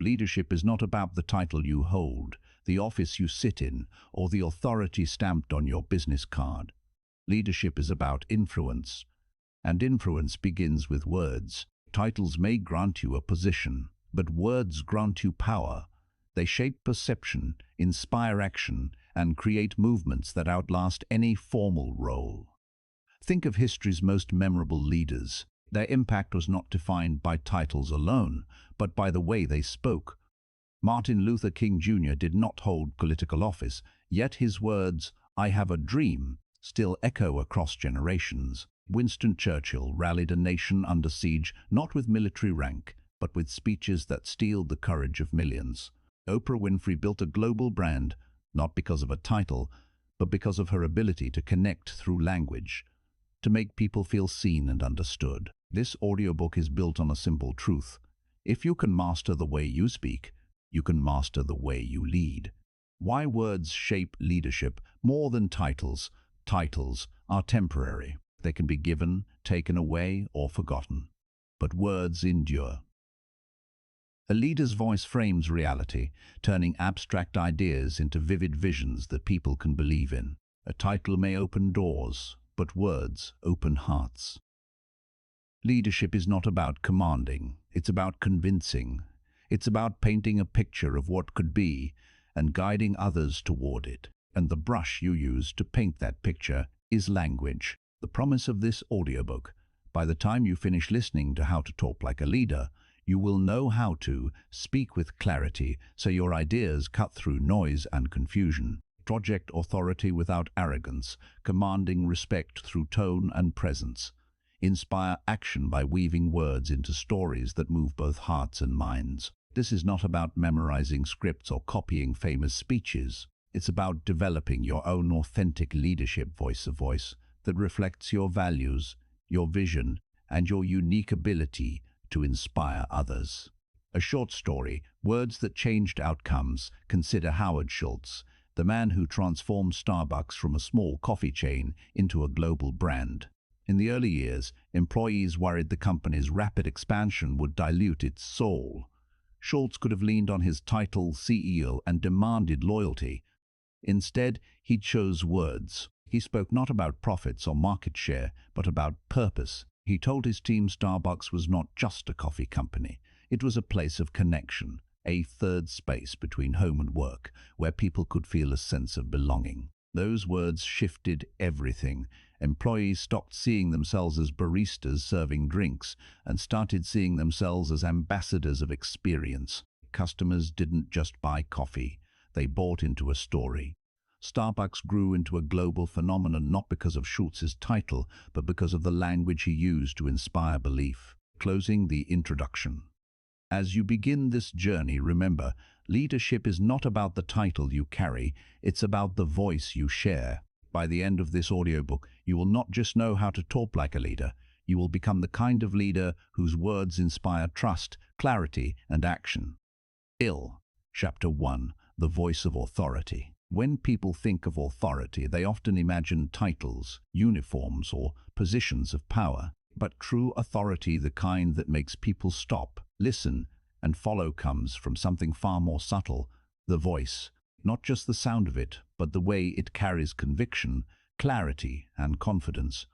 Leadership is not about the title you hold, the office you sit in, or the authority stamped on your business card. Leadership is about influence, and influence begins with words. Titles may grant you a position, but words grant you power. They shape perception, inspire action, and create movements that outlast any formal role. Think of history's most memorable leaders. Their impact was not defined by titles alone, but by the way they spoke. Martin Luther King Jr. did not hold political office, yet his words, "I have a dream," still echo across generations. Winston Churchill rallied a nation under siege not with military rank, but with speeches that steeled the courage of millions. Oprah Winfrey built a global brand, not because of a title, but because of her ability to connect through language, to make people feel seen and understood. This audiobook is built on a simple truth. If you can master the way you speak, you can master the way you lead. Why words shape leadership more than titles? Titles are temporary. They can be given, taken away, or forgotten. But words endure. A leader's voice frames reality, turning abstract ideas into vivid visions that people can believe in. A title may open doors, but words open hearts. Leadership is not about commanding, it's about convincing. It's about painting a picture of what could be and guiding others toward it. And the brush you use to paint that picture is language. The promise of this audiobook: by the time you finish listening to How to Talk Like a Leader, you will know how to speak with clarity so your ideas cut through noise and confusion. Project authority without arrogance, commanding respect through tone and presence. Inspire action by weaving words into stories that move both hearts and minds. This is not about memorizing scripts or copying famous speeches. It's about developing your own authentic leadership voice, a voice that reflects your values, your vision, and your unique ability to inspire others. A short story, Words That Changed Outcomes. Consider Howard Schultz, the man who transformed Starbucks from a small coffee chain into a global brand. In the early years, employees worried the company's rapid expansion would dilute its soul. Schultz could have leaned on his title, CEO, and demanded loyalty. Instead, he chose words. He spoke not about profits or market share, but about purpose. He told his team Starbucks was not just a coffee company. It was a place of connection, a third space between home and work, where people could feel a sense of belonging. Those words shifted everything. Employees stopped seeing themselves as baristas serving drinks and started seeing themselves as ambassadors of experience. Customers didn't just buy coffee, they bought into a story. Starbucks grew into a global phenomenon not because of Schultz's title, but because of the language he used to inspire belief. Closing the introduction. As you begin this journey, remember, leadership is not about the title you carry, it's about the voice you share. By the end of this audiobook, you will not just know how to talk like a leader, you will become the kind of leader whose words inspire trust, clarity, and action. Chapter 1. The Voice of Authority. When people think of authority, they often imagine titles, uniforms, or positions of power. But true authority, the kind that makes people stop, listen, and follow, comes from something far more subtle: the voice. Not just the sound of it, but the way it carries conviction, clarity, and confidence.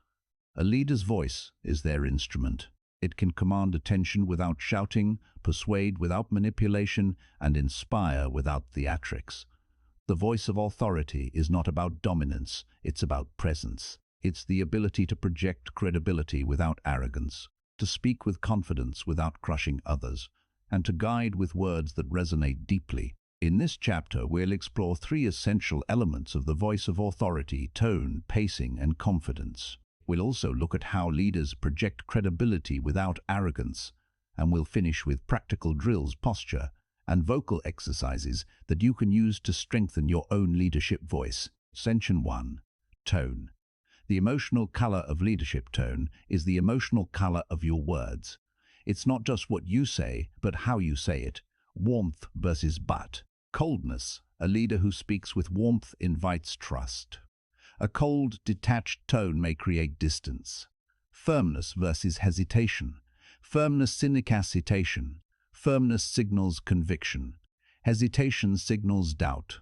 A leader's voice is their instrument. It can command attention without shouting, persuade without manipulation, and inspire without theatrics. The voice of authority is not about dominance, it's about presence. It's the ability to project credibility without arrogance, to speak with confidence without crushing others, and to guide with words that resonate deeply. In this chapter, we'll explore 3 essential elements of the voice of authority: tone, pacing, and confidence. We'll also look at how leaders project credibility without arrogance, and we'll finish with practical drills, posture, and vocal exercises that you can use to strengthen your own leadership voice. Section 1. Tone. The emotional color of leadership. Tone is the emotional color of your words. It's not just what you say, but how you say it. Warmth versus but. Coldness. A leader who speaks with warmth invites trust. A cold, detached tone may create distance. Firmness versus hesitation. Firmness, cynic hesitation. Firmness signals conviction. Hesitation signals doubt.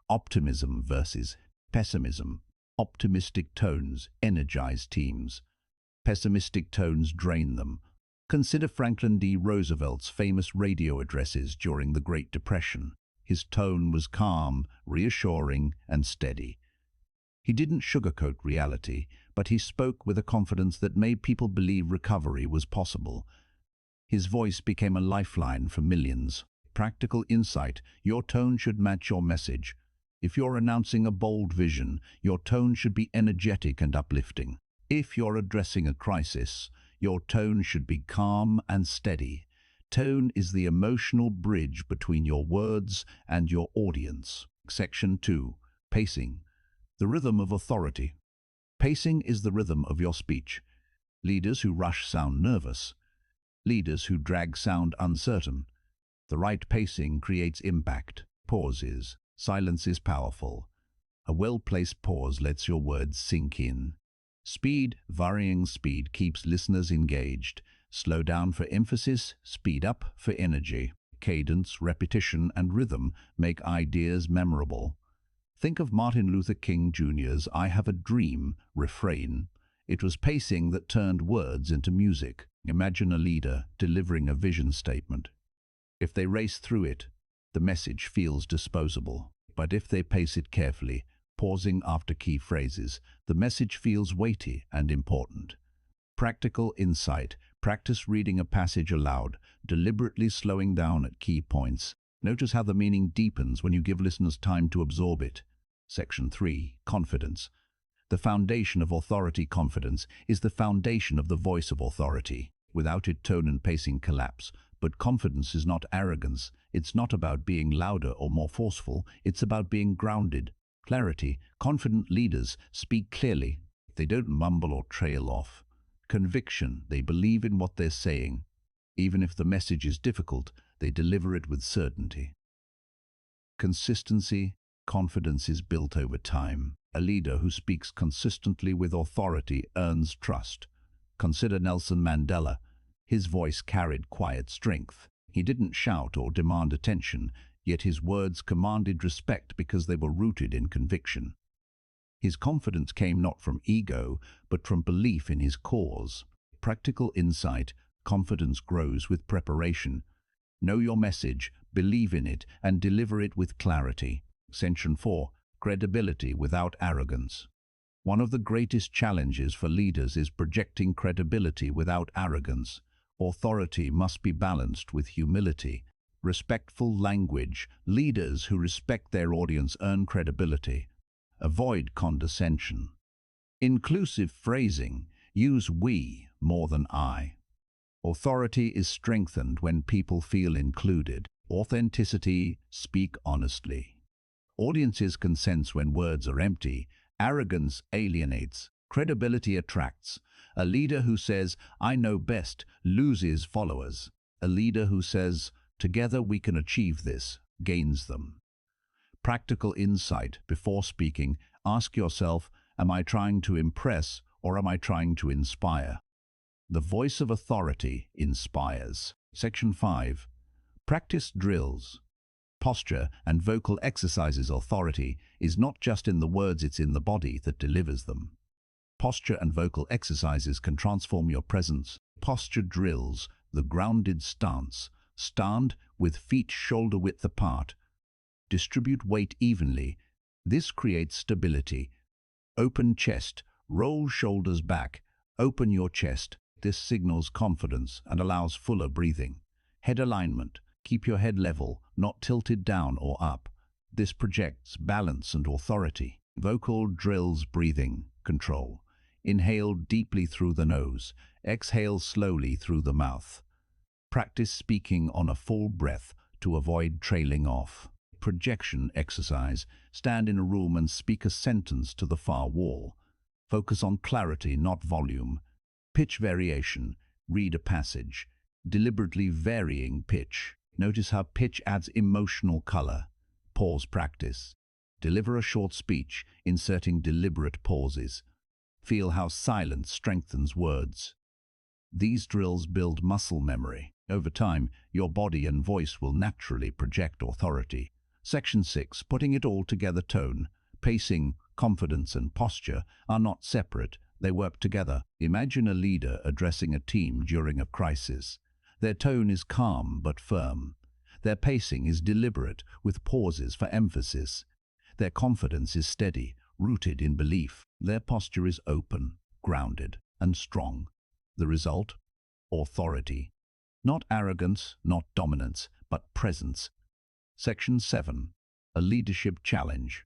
Optimism versus pessimism. Optimistic tones energize teams. Pessimistic tones drain them. Consider Franklin D. Roosevelt's famous radio addresses during the Great Depression. His tone was calm, reassuring, and steady. He didn't sugarcoat reality, but he spoke with a confidence that made people believe recovery was possible. His voice became a lifeline for millions. Practical insight: your tone should match your message. If you're announcing a bold vision, your tone should be energetic and uplifting. If you're addressing a crisis, your tone should be calm and steady. Tone is the emotional bridge between your words and your audience. Section 2. Pacing. The rhythm of authority. Pacing is the rhythm of your speech. Leaders who rush sound nervous. Leaders who drag sound uncertain. The right pacing creates impact. Pauses. Silence is powerful. A well-placed pause lets your words sink in. Speed. Varying speed keeps listeners engaged. Slow down for emphasis, speed up for energy. Cadence, repetition, and rhythm make ideas memorable. Think of Martin Luther King Jr.'s "I Have a Dream" refrain. It was pacing that turned words into music. Imagine a leader delivering a vision statement. If they race through it, the message feels disposable. But if they pace it carefully, pausing after key phrases, the message feels weighty and important. Practical insight. Practice reading a passage aloud, deliberately slowing down at key points. Notice how the meaning deepens when you give listeners time to absorb it. Section 3. Confidence. The foundation of authority. Confidence is the foundation of the voice of authority. Without it, tone and pacing collapse. But confidence is not arrogance. It's not about being louder or more forceful. It's about being grounded. Clarity. Confident leaders speak clearly. They don't mumble or trail off. Conviction. They believe in what they're saying. Even if the message is difficult, they deliver it with certainty. Consistency. Confidence is built over time. A leader who speaks consistently with authority earns trust. Consider Nelson Mandela. His voice carried quiet strength. He didn't shout or demand attention, yet his words commanded respect because they were rooted in conviction. His confidence came not from ego, but from belief in his cause. Practical insight. Confidence grows with preparation. Know your message, believe in it, and deliver it with clarity. Section 4. Credibility without arrogance. One of the greatest challenges for leaders is projecting credibility without arrogance. Authority must be balanced with humility. Respectful language. Leaders who respect their audience earn credibility. Avoid condescension. Inclusive phrasing. Use we more than I. Authority is strengthened when people feel included. Authenticity. Speak honestly. Audiences can sense when words are empty. Arrogance alienates. Credibility attracts. A leader who says, "I know best," loses followers. A leader who says, "Together we can achieve this," gains them. Practical insight. Before speaking, ask yourself, am I trying to impress or am I trying to inspire? The voice of authority inspires. Section 5. Practice drills. Posture and vocal exercises. Authority is not just in the words, it's in the body that delivers them. Posture and vocal exercises can transform your presence. Posture drills. The grounded stance. Stand with feet shoulder width apart. Distribute weight evenly. This creates stability. Open chest. Roll shoulders back. Open your chest. This signals confidence and allows fuller breathing. Head alignment. Keep your head level, not tilted down or up. This projects balance and authority. Vocal drills. Breathing control. Inhale deeply through the nose. Exhale slowly through the mouth. Practice speaking on a full breath to avoid trailing off. Projection exercise. Stand in a room and speak a sentence to the far wall. Focus on clarity, not volume. Pitch variation. Read a passage. Deliberately varying pitch. Notice how pitch adds emotional color. Pause practice. Deliver a short speech, inserting deliberate pauses. Feel how silence strengthens words. These drills build muscle memory. Over time, your body and voice will naturally project authority. Section 6. Putting it all together. Tone, pacing, confidence and posture are not separate. They work together. Imagine a leader addressing a team during a crisis. Their tone is calm but firm. Their pacing is deliberate, with pauses for emphasis. Their confidence is steady, rooted in belief. Their posture is open, grounded, and strong. The result? Authority. Not arrogance, not dominance, but presence. Section 7. A leadership challenge.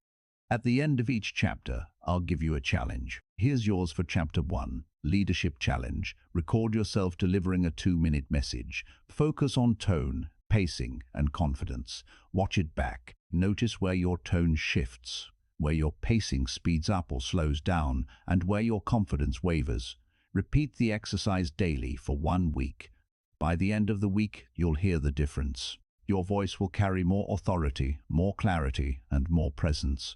At the end of each chapter, I'll give you a challenge. Here's yours for Chapter 1, Leadership Challenge. Record yourself delivering a 2-minute message. Focus on tone, pacing, and confidence. Watch it back. Notice where your tone shifts, where your pacing speeds up or slows down, and where your confidence wavers. Repeat the exercise daily for 1 week. By the end of the week, you'll hear the difference. Your voice will carry more authority, more clarity, and more presence.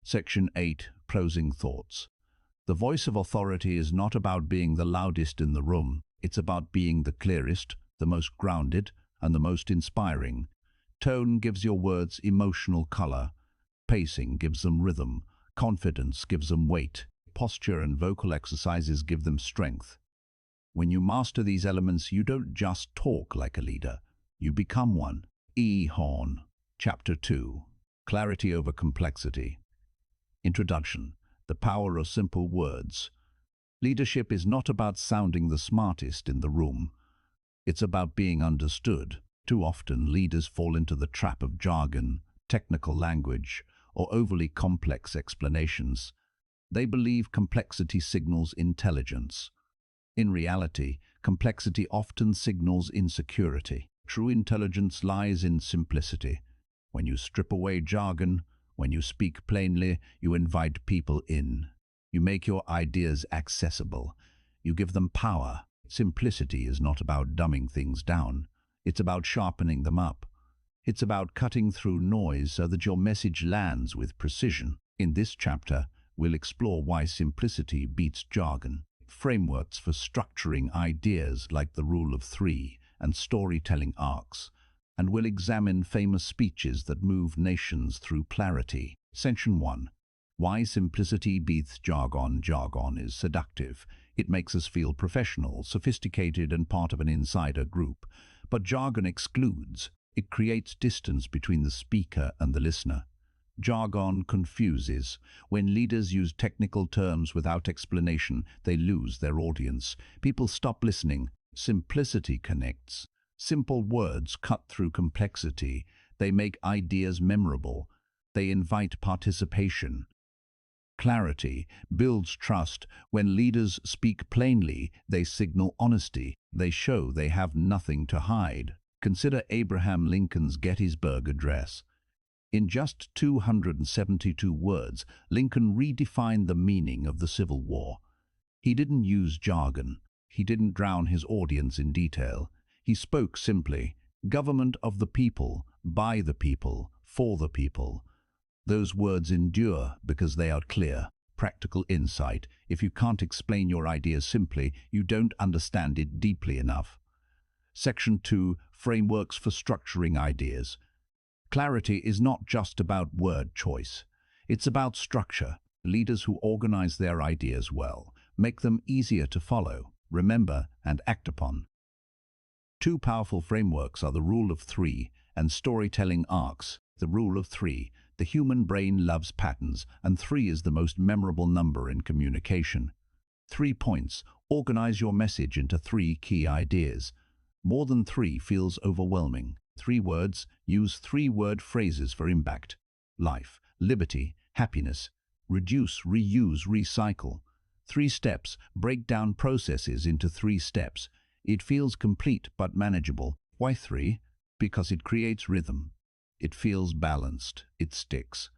Section 8. Closing thoughts. The voice of authority is not about being the loudest in the room. It's about being the clearest, the most grounded, and the most inspiring. Tone gives your words emotional color. Pacing gives them rhythm. Confidence gives them weight. Posture and vocal exercises give them strength. When you master these elements, you don't just talk like a leader. You become one. E. Horn. Chapter 2. Clarity over complexity. Introduction. The power of simple words. Leadership is not about sounding the smartest in the room. It's about being understood. Too often, leaders fall into the trap of jargon, technical language, or overly complex explanations. They believe complexity signals intelligence. In reality, complexity often signals insecurity. True intelligence lies in simplicity. When you strip away jargon, when you speak plainly, you invite people in. You make your ideas accessible. You give them power. Simplicity is not about dumbing things down. It's about sharpening them up. It's about cutting through noise so that your message lands with precision. In this chapter, we'll explore why simplicity beats jargon, frameworks for structuring ideas like the Rule of Three and storytelling arcs, and we'll examine famous speeches that move nations through clarity. Section 1. Why simplicity beats jargon. Jargon is seductive. It makes us feel professional, sophisticated, and part of an insider group. But jargon excludes. It creates distance between the speaker and the listener. Jargon confuses. When leaders use technical terms without explanation, they lose their audience. People stop listening. Simplicity connects. Simple words cut through complexity. They make ideas memorable. They invite participation. Clarity builds trust. When leaders speak plainly, they signal honesty. They show they have nothing to hide. Consider Abraham Lincoln's Gettysburg Address. In just 272 words, Lincoln redefined the meaning of the Civil War. He didn't use jargon. He didn't drown his audience in detail. He spoke simply, government of the people, by the people, for the people. Those words endure because they are clear, practical insight. If you can't explain your ideas simply, you don't understand it deeply enough. Section 2. Frameworks for structuring ideas. Clarity is not just about word choice. It's about structure. Leaders who organize their ideas well make them easier to follow, remember, and act upon. Two powerful frameworks are the Rule of Three and storytelling arcs. The Rule of Three. The human brain loves patterns, and 3 is the most memorable number in communication. 3 points. Organize your message into 3 key ideas. More than 3 feels overwhelming. 3 words. Use 3-word phrases for impact. Life, liberty, happiness. Reduce, reuse, recycle. 3 steps. Break down processes into 3 steps. It feels complete but manageable. Why 3? Because it creates rhythm. It feels balanced. It sticks.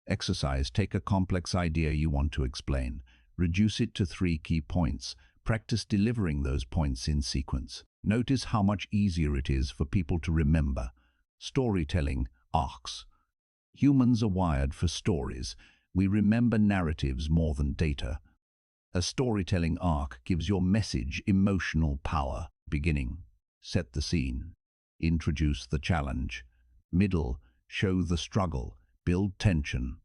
Exercise. Take a complex idea you want to explain. Reduce it to 3 key points. Practice delivering those points in sequence. Notice how much easier it is for people to remember. Storytelling arcs. Humans are wired for stories. We remember narratives more than data. A storytelling arc gives your message emotional power. Beginning. set the scene. Introduce the challenge. Middle, show the struggle, build tension.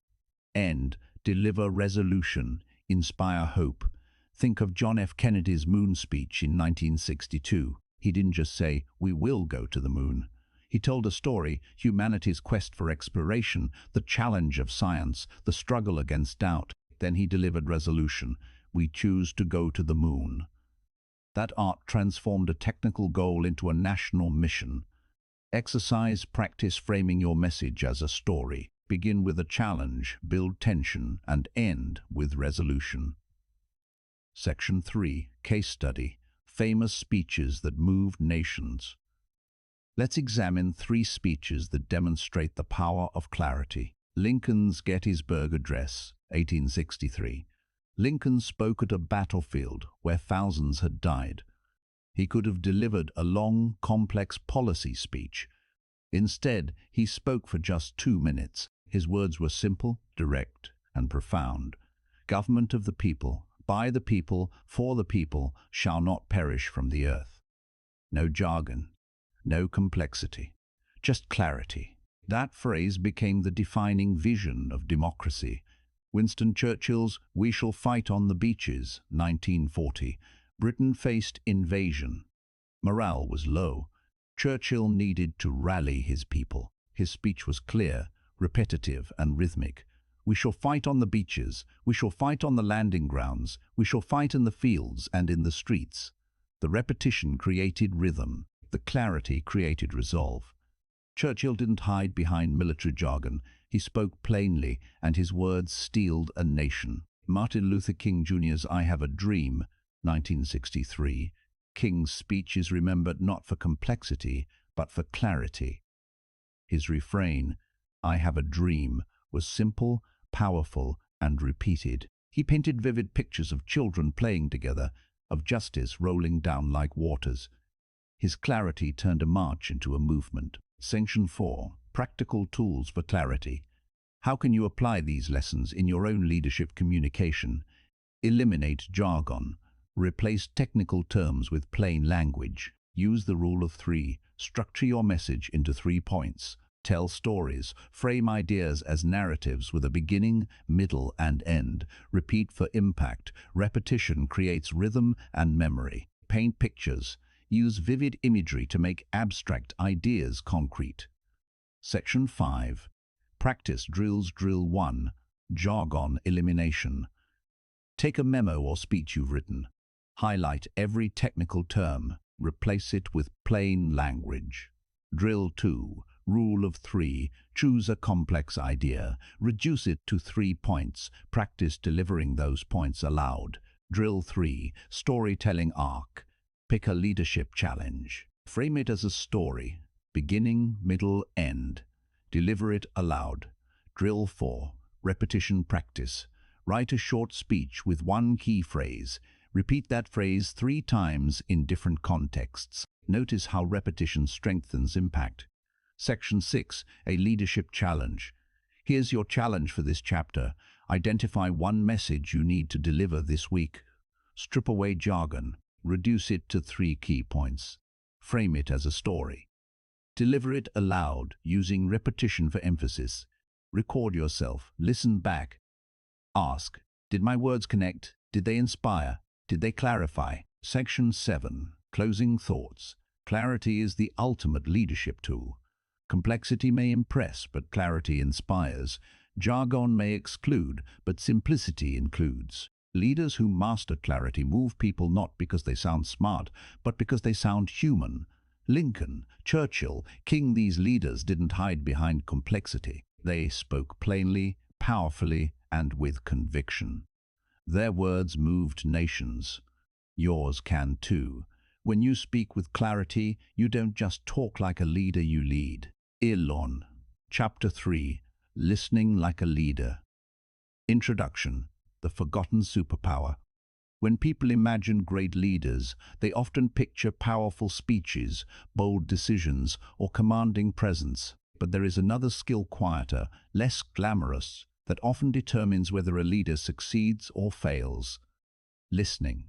End, deliver resolution, inspire hope. Think of John F. Kennedy's moon speech in 1962. He didn't just say, "We will go to the moon." He told a story, humanity's quest for exploration, the challenge of science, the struggle against doubt. Then he delivered resolution. We choose to go to the moon. That art transformed a technical goal into a national mission. Exercise, practice framing your message as a story. Begin with a challenge, build tension, and end with resolution. Section 3. Case Study. Famous speeches that moved nations. Let's examine 3 speeches that demonstrate the power of clarity. Lincoln's Gettysburg Address, 1863. Lincoln spoke at a battlefield where thousands had died. He could have delivered a long, complex policy speech. Instead, he spoke for just 2 minutes. His words were simple, direct, and profound. Government of the people, by the people, for the people, shall not perish from the earth. No jargon, no complexity, just clarity. That phrase became the defining vision of democracy. Winston Churchill's "We shall fight on the beaches," 1940. Britain faced invasion. Morale was low. Churchill needed to rally his people. His speech was clear, repetitive, and rhythmic. We shall fight on the beaches. We shall fight on the landing grounds. We shall fight in the fields and in the streets. The repetition created rhythm. The clarity created resolve. Churchill didn't hide behind military jargon. He spoke plainly, and his words steeled a nation. Martin Luther King Jr.'s "I Have a Dream," 1963. King's speech is remembered not for complexity, but for clarity. His refrain, "I have a dream," was simple, powerful, and repeated. He painted vivid pictures of children playing together, of justice rolling down like waters. His clarity turned a march into a movement. Section 4. Practical tools for clarity. How can you apply these lessons in your own leadership communication? Eliminate jargon. Replace technical terms with plain language. Use the rule of 3. Structure your message into 3 points. Tell stories. Frame ideas as narratives with a beginning, middle, and end. Repeat for impact. Repetition creates rhythm and memory. Paint pictures. Use vivid imagery to make abstract ideas concrete. Section 5. Practice drills. Drill 1. Jargon elimination. Take a memo or speech you've written. Highlight every technical term. Replace it with plain language. Drill 2. Rule of 3. Choose a complex idea. Reduce it to 3 points. Practice delivering those points aloud. Drill 3. Storytelling arc. Pick a leadership challenge. Frame it as a story. Beginning, middle, end. Deliver it aloud. Drill 4. Repetition practice. Write a short speech with 1 key phrase. Repeat that phrase 3 times in different contexts. Notice how repetition strengthens impact. Section 6. A leadership challenge. Here's your challenge for this chapter. Identify 1 message you need to deliver this week. Strip away jargon. Reduce it to 3 key points. Frame it as a story. Deliver it aloud, using repetition for emphasis. Record yourself. Listen back. Ask, did my words connect? Did they inspire? Did they clarify? Section 7. Closing thoughts. Clarity is the ultimate leadership tool. Complexity may impress, but clarity inspires. Jargon may exclude, but simplicity includes. Leaders who master clarity move people not because they sound smart, but because they sound human. Lincoln, Churchill, King, these leaders didn't hide behind complexity. They spoke plainly, powerfully, and with conviction. Their words moved nations. Yours can too. When you speak with clarity, you don't just talk like a leader, you lead. Elon. Chapter 3. Listening like a leader. Introduction. The forgotten superpower. When people imagine great leaders, they often picture powerful speeches, bold decisions, or commanding presence. But there is another skill quieter, less glamorous, that often determines whether a leader succeeds or fails. Listening.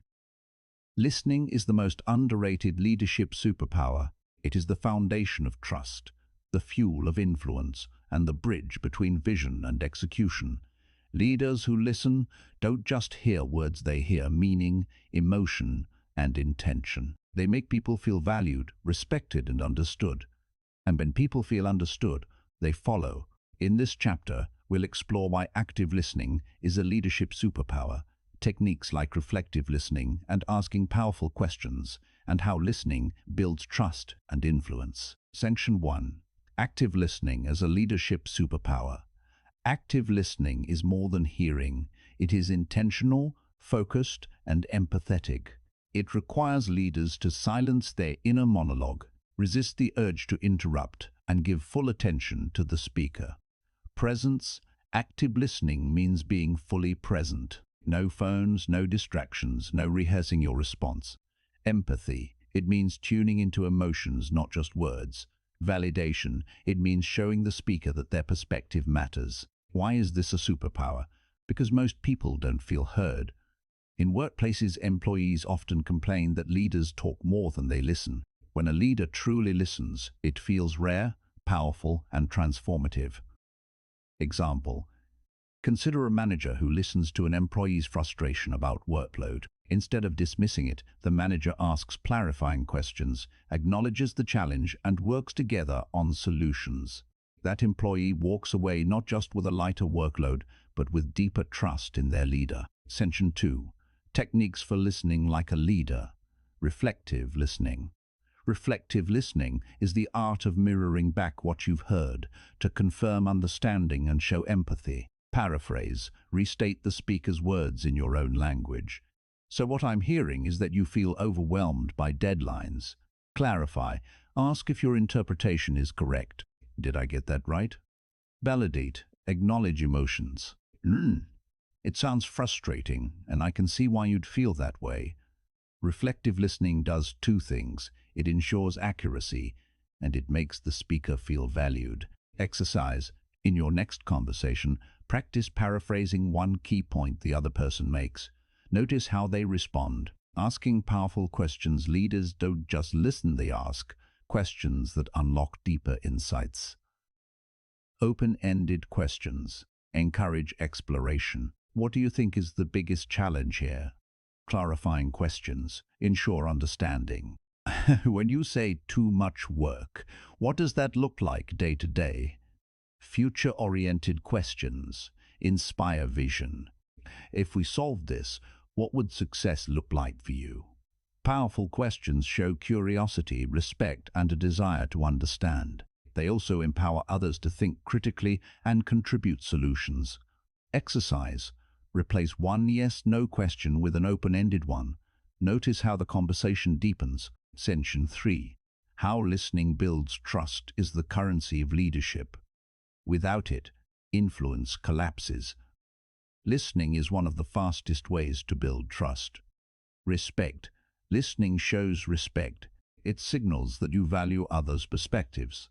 Listening is the most underrated leadership superpower. It is the foundation of trust, the fuel of influence, and the bridge between vision and execution. Leaders who listen don't just hear words, they hear meaning, emotion, and intention. They make people feel valued, respected, and understood. And when people feel understood, they follow. In this chapter, we'll explore why active listening is a leadership superpower, techniques like reflective listening and asking powerful questions, and how listening builds trust and influence. Section 1. Active listening as a leadership superpower. Active listening is more than hearing. It is intentional, focused, and empathetic. It requires leaders to silence their inner monologue, resist the urge to interrupt, and give full attention to the speaker. Presence. Active listening means being fully present. No phones, no distractions, no rehearsing your response. Empathy. It means tuning into emotions, not just words. Validation. It means showing the speaker that their perspective matters. Why is this a superpower? Because most people don't feel heard. In workplaces, employees often complain that leaders talk more than they listen. When a leader truly listens, it feels rare, powerful, and transformative. Example. Consider a manager who listens to an employee's frustration about workload. Instead of dismissing it, the manager asks clarifying questions, acknowledges the challenge, and works together on solutions. That employee walks away not just with a lighter workload, but with deeper trust in their leader. Section 2. Techniques for listening like a leader. Reflective listening. Reflective listening is the art of mirroring back what you've heard to confirm understanding and show empathy. Paraphrase, restate the speaker's words in your own language. So what I'm hearing is that you feel overwhelmed by deadlines. Clarify, ask if your interpretation is correct. Did I get that right? Validate, acknowledge emotions. It sounds frustrating, and I can see why you'd feel that way. Reflective listening does two things. It ensures accuracy, and it makes the speaker feel valued. Exercise. In your next conversation, practice paraphrasing one key point the other person makes. Notice how they respond. Asking powerful questions. Leaders don't just listen, they ask questions that unlock deeper insights. Open-ended questions. Encourage exploration. What do you think is the biggest challenge here? Clarifying questions. Ensure understanding. When you say too much work, what does that look like day to day? Future-oriented questions. Inspire vision. If we solve this, what would success look like for you? Powerful questions show curiosity, respect, and a desire to understand. They also empower others to think critically and contribute solutions. Exercise. Replace one yes/no question with an open-ended one. Notice how the conversation deepens. Section 3. How listening builds trust is the currency of leadership. Without it, influence collapses. Listening is one of the fastest ways to build trust. Respect. Listening shows respect. It signals that you value others' perspectives.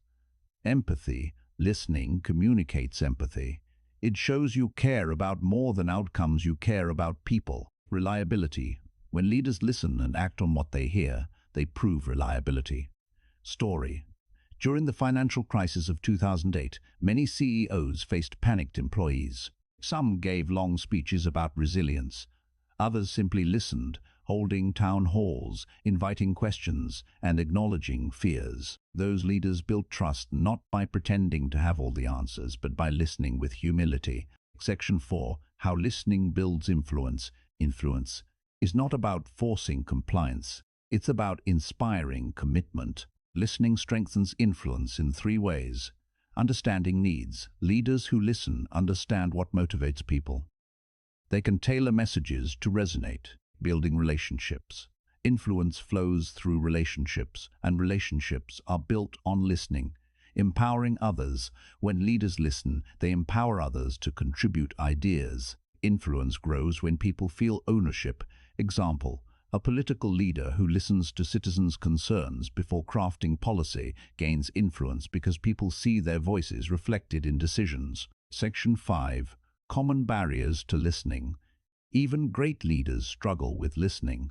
Empathy. Listening communicates empathy. It shows you care about more than outcomes, you care about people. Reliability. When leaders listen and act on what they hear, they prove reliability. Story. During the financial crisis of 2008, many CEOs faced panicked employees. Some gave long speeches about resilience. Others simply listened, holding town halls, inviting questions, and acknowledging fears. Those leaders built trust not by pretending to have all the answers, but by listening with humility. Section 4. How listening builds influence. Influence is not about forcing compliance. It's about inspiring commitment. Listening strengthens influence in 3 ways. Understanding needs. Leaders who listen understand what motivates people. They can tailor messages to resonate, building relationships. Influence flows through relationships, and relationships are built on listening. Empowering others. When leaders listen, they empower others to contribute ideas. Influence grows when people feel ownership. Example. A political leader who listens to citizens' concerns before crafting policy gains influence because people see their voices reflected in decisions. Section 5. Common barriers to listening. Even great leaders struggle with listening.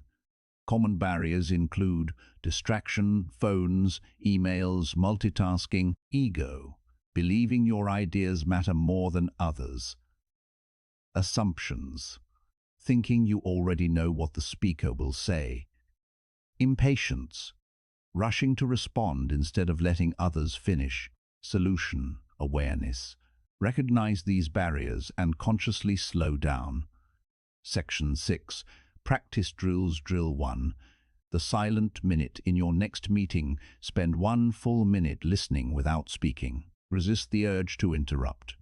Common barriers include distraction, phones, emails, multitasking, ego, believing your ideas matter more than others, assumptions, thinking you already know what the speaker will say, impatience, rushing to respond instead of letting others finish, solution, awareness. Recognize these barriers and consciously slow down. Section 6. Practice drills. Drill 1. The silent minute. In your next meeting, spend 1 full minute listening without speaking. Resist the urge to interrupt.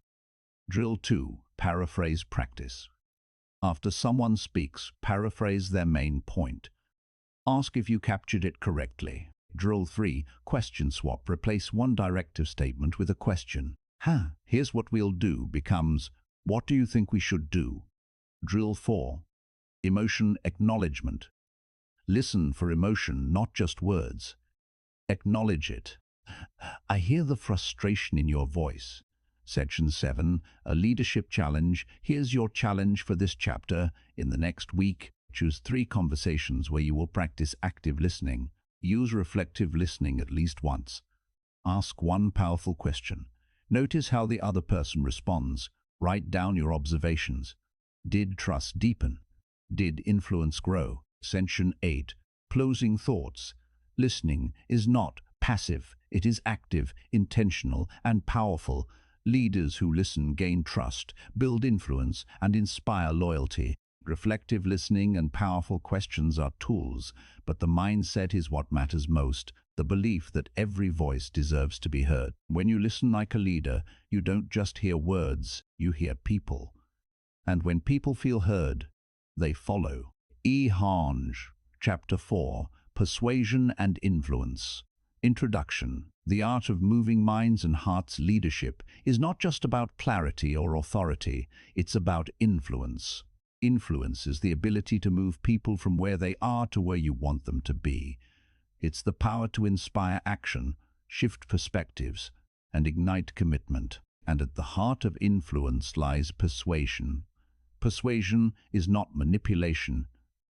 Drill 2. Paraphrase practice. After someone speaks, paraphrase their main point. Ask if you captured it correctly. Drill 3. Question swap. Replace one directive statement with a question. Here's what we'll do becomes, what do you think we should do? Drill 4. Emotion acknowledgement. Listen for emotion, not just words. Acknowledge it. I hear the frustration in your voice. Section 7. A leadership challenge. Here's your challenge for this chapter. In the next week, choose 3 conversations where you will practice active listening. Use reflective listening at least once. Ask one powerful question. Notice how the other person responds. Write down your observations. Did trust deepen? Did influence grow? Section 8. Closing thoughts. Listening is not passive. It is active, intentional, and powerful. Leaders who listen gain trust, build influence, and inspire loyalty. Reflective listening and powerful questions are tools, but the mindset is what matters most, the belief that every voice deserves to be heard. When you listen like a leader, you don't just hear words, you hear people. And when people feel heard, they follow. E. Hange, Chapter 4, Persuasion and Influence. Introduction. The art of moving minds and hearts. Leadership is not just about clarity or authority, it's about influence. Influence is the ability to move people from where they are to where you want them to be. It's the power to inspire action, shift perspectives, and ignite commitment. And at the heart of influence lies persuasion. Persuasion is not manipulation.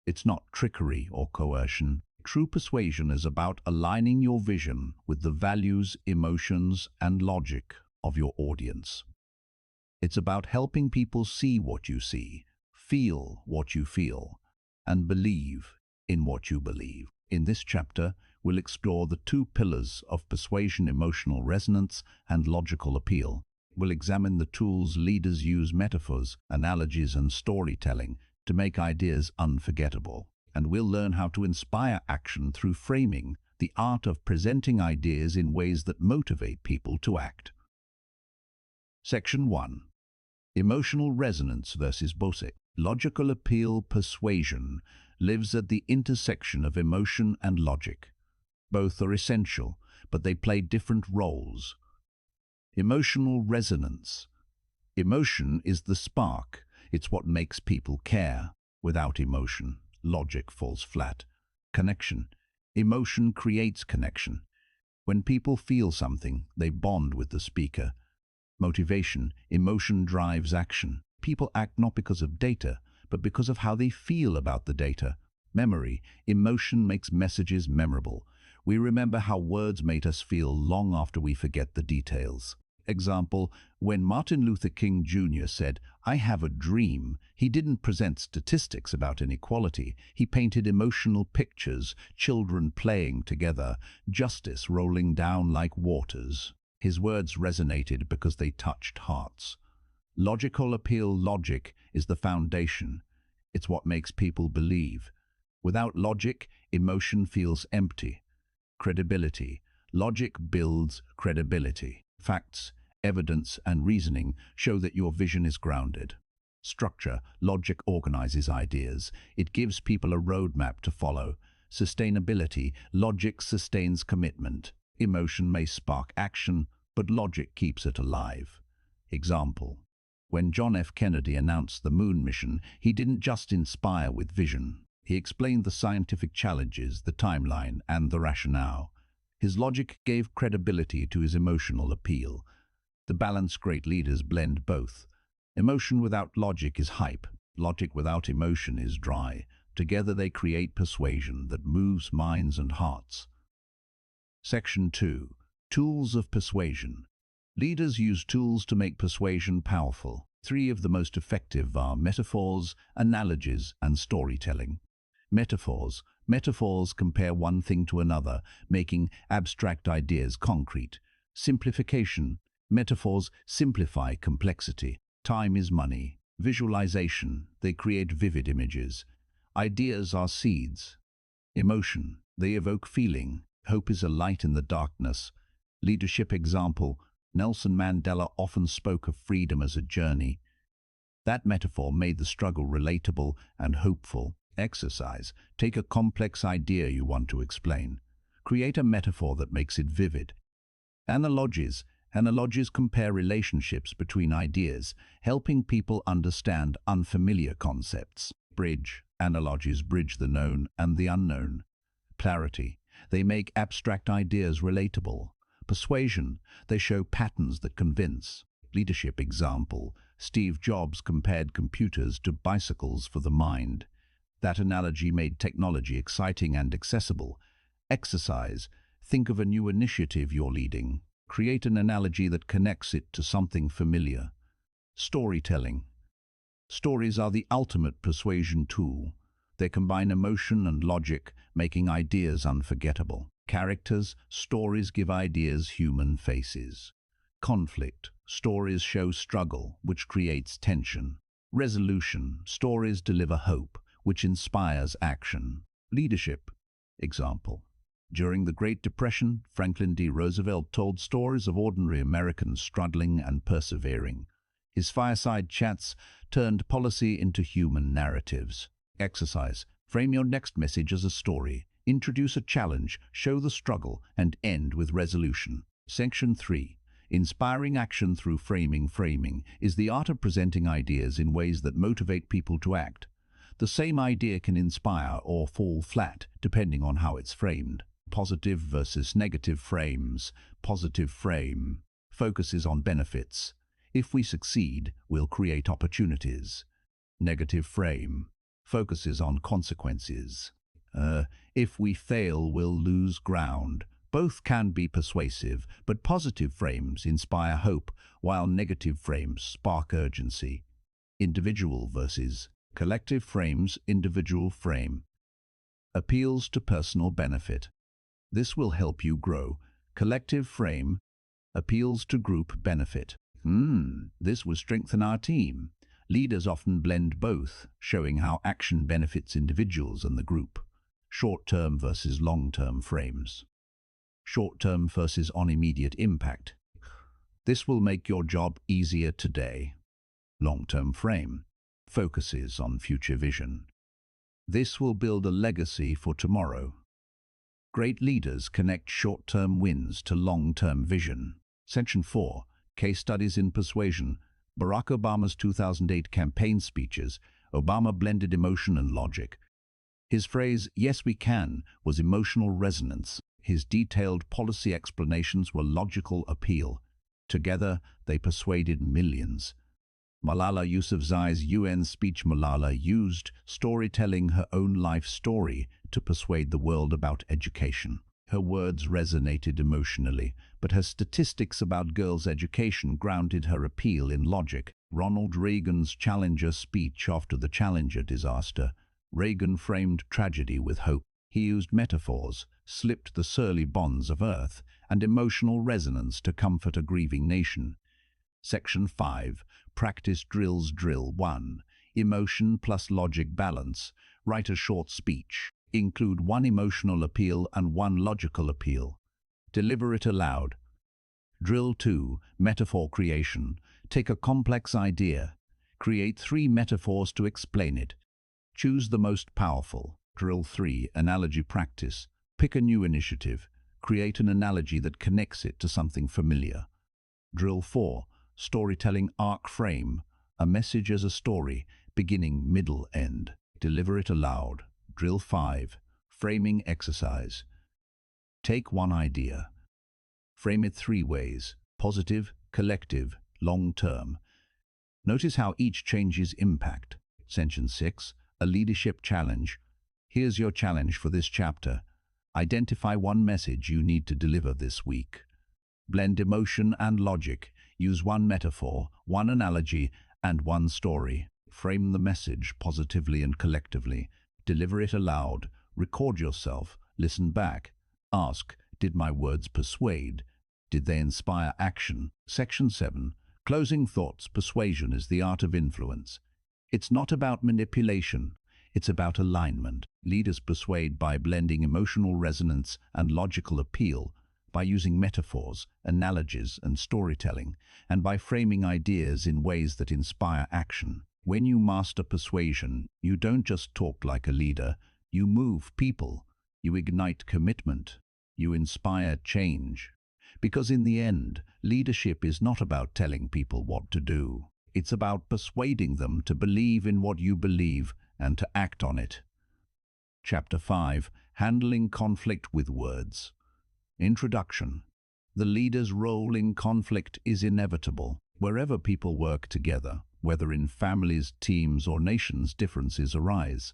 It's not trickery or coercion. True persuasion is about aligning your vision with the values, emotions, and logic of your audience. It's about helping people see what you see, feel what you feel, and believe in what you believe. In this chapter, we'll explore the 2 pillars of persuasion: emotional resonance and logical appeal. We'll examine the tools leaders use: metaphors, analogies, and storytelling to make ideas unforgettable. And we'll learn how to inspire action through framing, the art of presenting ideas in ways that motivate people to act. Section 1. Emotional resonance versus basic. Logical appeal. Persuasion lives at the intersection of emotion and logic. Both are essential, but they play different roles. Emotional resonance. Emotion is the spark. It's what makes people care. Without emotion, logic falls flat. Connection. Emotion creates connection. When people feel something, they bond with the speaker. Motivation. Emotion drives action. People act not because of data, but because of how they feel about the data. Memory. Emotion makes messages memorable. We remember how words made us feel long after we forget the details. Example, when Martin Luther King Jr. said, "I have a dream," he didn't present statistics about inequality. He painted emotional pictures, children playing together, justice rolling down like waters. His words resonated because they touched hearts. Logical appeal. Logic is the foundation. It's what makes people believe. Without logic, emotion feels empty. Credibility. Logic builds credibility. Facts, evidence, and reasoning show that your vision is grounded. Structure. Logic organizes ideas. It gives people a roadmap to follow. Sustainability. Logic sustains commitment. Emotion may spark action, but logic keeps it alive. Example. When John F. Kennedy announced the moon mission, he didn't just inspire with vision. He explained the scientific challenges, the timeline, and the rationale. His logic gave credibility to his emotional appeal. The balanced great leaders blend both. Emotion without logic is hype. Logic without emotion is dry. Together they create persuasion that moves minds and hearts. Section 2. Tools of persuasion. Leaders use tools to make persuasion powerful. 3 of the most effective are metaphors, analogies, and storytelling. Metaphors. Metaphors compare one thing to another, making abstract ideas concrete. Simplification. Metaphors simplify complexity. Time is money. Visualization. They create vivid images. Ideas are seeds. Emotion. They evoke feeling. Hope is a light in the darkness. Leadership example. Nelson Mandela often spoke of freedom as a journey. That metaphor made the struggle relatable and hopeful. Exercise. Take a complex idea you want to explain. Create a metaphor that makes it vivid. Analogies. Analogies compare relationships between ideas, helping people understand unfamiliar concepts. Bridge. Analogies bridge the known and the unknown. Clarity. They make abstract ideas relatable. Persuasion. They show patterns that convince. Leadership example. Steve Jobs compared computers to bicycles for the mind. That analogy made technology exciting and accessible. Exercise. Think of a new initiative you're leading. Create an analogy that connects it to something familiar. Storytelling. Stories are the ultimate persuasion tool. They combine emotion and logic, making ideas unforgettable. Characters. Stories give ideas human faces. Conflict. Stories show struggle, which creates tension. Resolution. Stories deliver hope, which inspires action. Leadership. Example. During the Great Depression, Franklin D. Roosevelt told stories of ordinary Americans struggling and persevering. His fireside chats turned policy into human narratives. Exercise. Frame your next message as a story. Introduce a challenge, show the struggle, and end with resolution. Section 3. Inspiring action through framing. Framing is the art of presenting ideas in ways that motivate people to act. The same idea can inspire or fall flat, depending on how it's framed. Positive versus negative frames. Positive frame focuses on benefits. If we succeed, we'll create opportunities. Negative frame focuses on consequences. If we fail, we'll lose ground. Both can be persuasive, but positive frames inspire hope, while negative frames spark urgency. Individual versus collective frames. Individual frame appeals to personal benefit. This will help you grow. Collective frame appeals to group benefit. This will strengthen our team. Leaders often blend both, showing how action benefits individuals and the group. Short-term versus long-term frames. Short-term versus on immediate impact. This will make your job easier today. Long-term frame focuses on future vision. This will build a legacy for tomorrow. Great leaders connect short-term wins to long-term vision. Section 4. Case studies in persuasion. Barack Obama's 2008 campaign speeches. Obama blended emotion and logic. His phrase, "Yes, we can," was emotional resonance. His detailed policy explanations were logical appeal. Together, they persuaded millions. Malala Yousafzai's UN speech. Malala used storytelling, her own life story, to persuade the world about education. Her words resonated emotionally, but her statistics about girls' education grounded her appeal in logic. Ronald Reagan's Challenger speech after the Challenger disaster. Reagan framed tragedy with hope. He used metaphors, slipped the surly bonds of earth, and emotional resonance to comfort a grieving nation. Section 5. Practice drills. Drill 1. Emotion plus logic balance. Write a short speech. Include one emotional appeal and one logical appeal. Deliver it aloud. Drill 2. Metaphor creation. Take a complex idea. Create 3 metaphors to explain it. Choose the most powerful. Drill 3. Analogy practice. Pick a new initiative. Create an analogy that connects it to something familiar. Drill 4. Storytelling arc frame. A message as a story, beginning, middle, end. Deliver it aloud. Drill 5. Framing exercise. Take one idea. Frame it 3 ways: positive, collective, long-term. Notice how each changes impact. Section 6. a leadership challenge. Here's your challenge for this chapter. Identify one message you need to deliver this week. Blend emotion and logic. Use one metaphor, one analogy, and one story. Frame the message positively and collectively. Deliver it aloud. Record yourself. Listen back. Ask, did my words persuade? Did they inspire action? Section 7. Closing thoughts. Persuasion is the art of influence. It's not about manipulation. It's about alignment. Leaders persuade by blending emotional resonance and logical appeal, by using metaphors, analogies, and storytelling, and by framing ideas in ways that inspire action. When you master persuasion, you don't just talk like a leader, you move people, you ignite commitment, you inspire change. Because in the end, leadership is not about telling people what to do. It's about persuading them to believe in what you believe and to act on it. Chapter 5. Handling conflict with words. Introduction. The leader's role in conflict is inevitable. Wherever people work together, whether in families, teams, or nations, differences arise.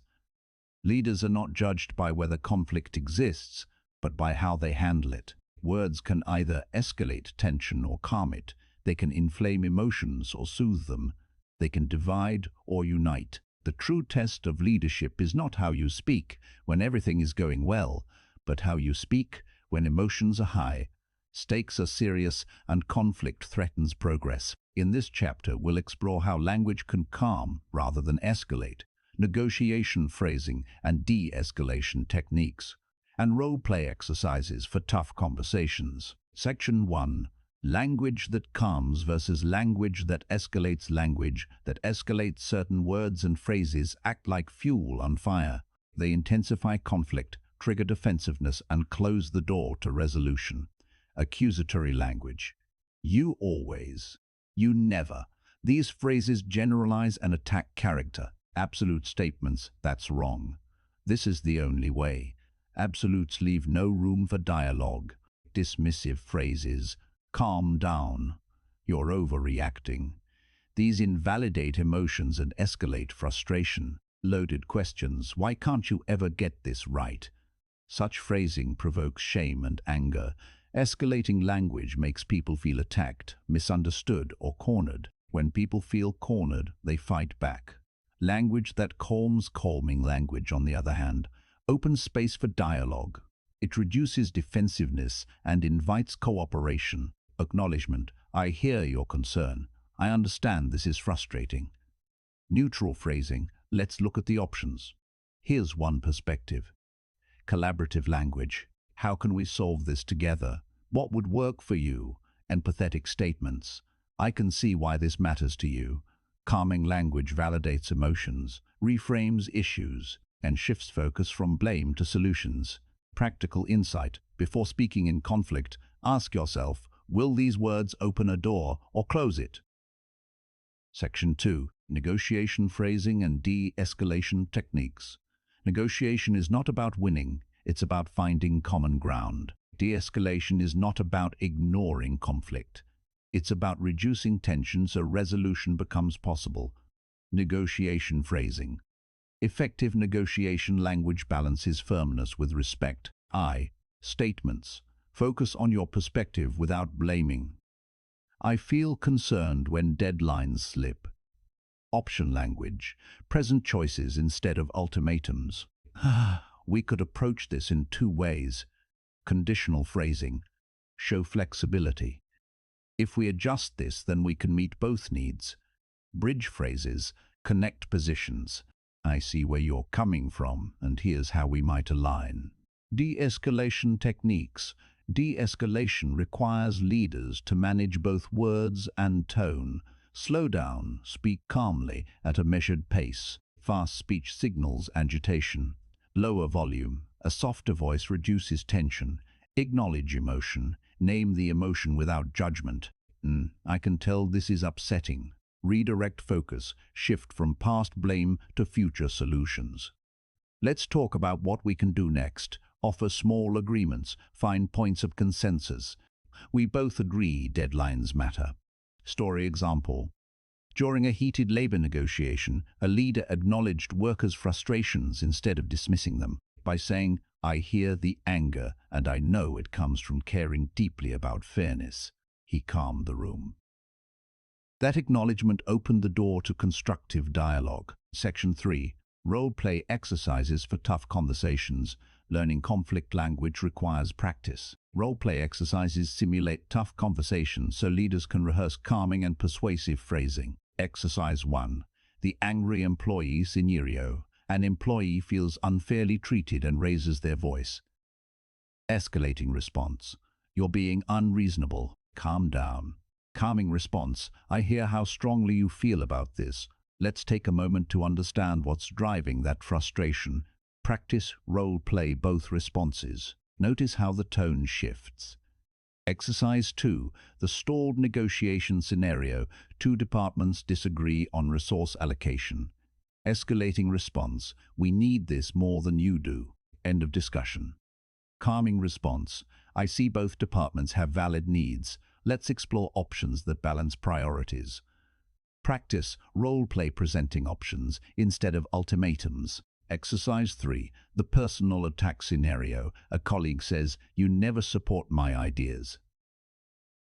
Leaders are not judged by whether conflict exists, but by how they handle it. Words can either escalate tension or calm it. They can inflame emotions or soothe them. They can divide or unite. The true test of leadership is not how you speak when everything is going well, but how you speak when emotions are high, stakes are serious, and conflict threatens progress. In this chapter, we'll explore how language can calm rather than escalate, negotiation phrasing and de-escalation techniques, and role-play exercises for tough conversations. Section 1. Language that calms versus language that escalates. Language that escalates. Certain words and phrases act like fuel on fire. They intensify conflict, trigger defensiveness, and close the door to resolution. Accusatory language. You always. You never. These phrases generalize and attack character. Absolute statements, that's wrong. This is the only way. Absolutes leave no room for dialogue. Dismissive phrases. Calm down. You're overreacting. These invalidate emotions and escalate frustration. Loaded questions. Why can't you ever get this right? Such phrasing provokes shame and anger. Escalating language makes people feel attacked, misunderstood, or cornered. When people feel cornered, they fight back. Language that calms. Calming language, on the other hand, opens space for dialogue. It reduces defensiveness and invites cooperation. Acknowledgement. I hear your concern. I understand this is frustrating. Neutral phrasing. Let's look at the options. Here's one perspective. Collaborative language. How can we solve this together? What would work for you? Empathetic statements. I can see why this matters to you. Calming language validates emotions, reframes issues, and shifts focus from blame to solutions. Practical insight. Before speaking in conflict, ask yourself, will these words open a door or close it? Section 2. Negotiation phrasing and de-escalation techniques. Negotiation is not about winning, it's about finding common ground. De-escalation is not about ignoring conflict. It's about reducing tension so resolution becomes possible. Negotiation phrasing. Effective negotiation language balances firmness with respect. Statements. Focus on your perspective without blaming. I feel concerned when deadlines slip. Option language. Present choices instead of ultimatums. We could approach this in two ways. Conditional phrasing. Show flexibility. If we adjust this, then we can meet both needs. Bridge phrases. Connect positions. I see where you're coming from, and here's how we might align. De-escalation techniques. De-escalation requires leaders to manage both words and tone. Slow down, speak calmly at a measured pace. Fast speech signals agitation. Lower volume. A softer voice reduces tension. Acknowledge emotion. Name the emotion without judgment. I can tell this is upsetting. Redirect focus. Shift from past blame to future solutions. Let's talk about what we can do next. Offer small agreements. Find points of consensus. We both agree deadlines matter. Story example. During a heated labor negotiation, a leader acknowledged workers' frustrations instead of dismissing them by saying, "I hear the anger and I know it comes from caring deeply about fairness." He calmed the room. That acknowledgement opened the door to constructive dialogue. Section 3. Role-play exercises for tough conversations. Learning conflict language requires practice. Role-play exercises simulate tough conversations so leaders can rehearse calming and persuasive phrasing. Exercise 1. The angry employee scenario. An employee feels unfairly treated and raises their voice. Escalating response. You're being unreasonable. Calm down. Calming response. I hear how strongly you feel about this. Let's take a moment to understand what's driving that frustration. Practice role-play both responses. Notice how the tone shifts. Exercise 2. The stalled negotiation scenario. Two departments disagree on resource allocation. Escalating response. We need this more than you do. End of discussion. Calming response. I see both departments have valid needs. Let's explore options that balance priorities. Practice role-play presenting options instead of ultimatums. Exercise 3. The personal attack scenario. A colleague says, "You never support my ideas."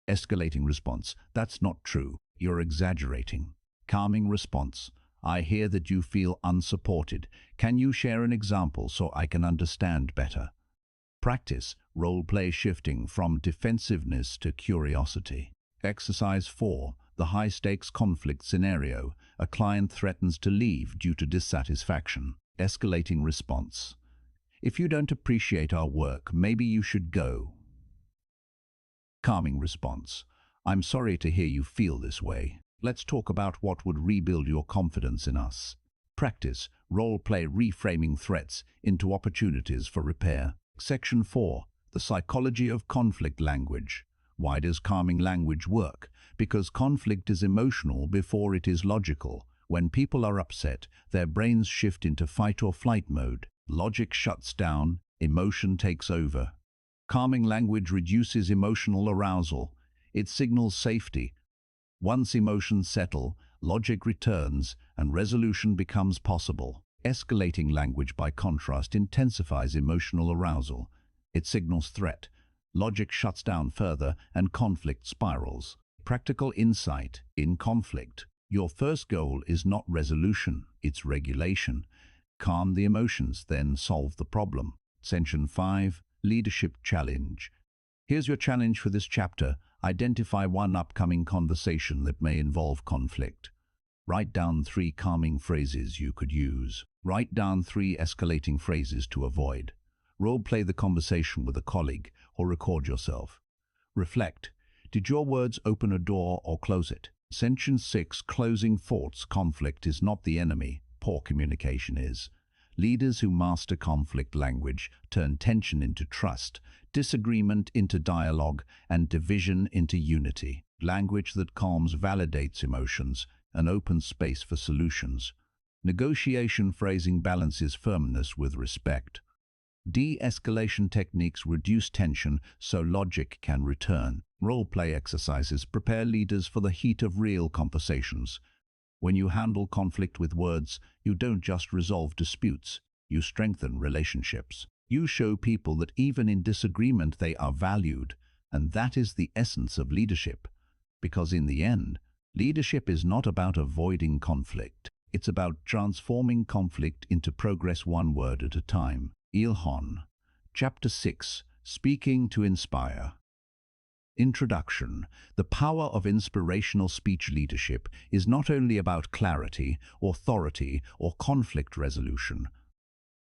Escalating response. That's not true. You're exaggerating. Calming response. I hear that you feel unsupported. Can you share an example so I can understand better? Practice role-play shifting from defensiveness to curiosity. Exercise 4. The high-stakes conflict scenario. A client threatens to leave due to dissatisfaction. Escalating response. If you don't appreciate our work, maybe you should go. Calming response. I'm sorry to hear you feel this way. Let's talk about what would rebuild your confidence in us. Practice role-play reframing threats into opportunities for repair. Section 4. The psychology of conflict language. Why does calming language work? Because conflict is emotional before it is logical. When people are upset, their brains shift into fight or flight mode. Logic shuts down, emotion takes over. Calming language reduces emotional arousal. It signals safety. Once emotions settle, logic returns and resolution becomes possible. Escalating language, by contrast, intensifies emotional arousal. It signals threat. Logic shuts down further and conflict spirals. Practical insight in conflict. Your first goal is not resolution, it's regulation. Calm the emotions, then solve the problem. Section 5. Leadership challenge. Here's your challenge for this chapter. Identify one upcoming conversation that may involve conflict. Write down 3 calming phrases you could use. Write down 3 escalating phrases to avoid. Role-play the conversation with a colleague or record yourself. Reflect. Did your words open a door or close it? Section 6. Closing thoughts. Conflict is not the enemy. Poor communication is. Leaders who master conflict language turn tension into trust, disagreement into dialogue, and division into unity. Language that calms validates emotions and opens space for solutions. Negotiation phrasing balances firmness with respect. De-escalation techniques reduce tension so logic can return. Role-play exercises prepare leaders for the heat of real conversations. When you handle conflict with words, you don't just resolve disputes, you strengthen relationships. You show people that even in disagreement they are valued, and that is the essence of leadership. Because in the end, leadership is not about avoiding conflict. It's about transforming conflict into progress one word at a time. Ilhon. Chapter 6. Speaking to Inspire. Introduction. The power of inspirational speech leadership is not only about clarity, authority, or conflict resolution.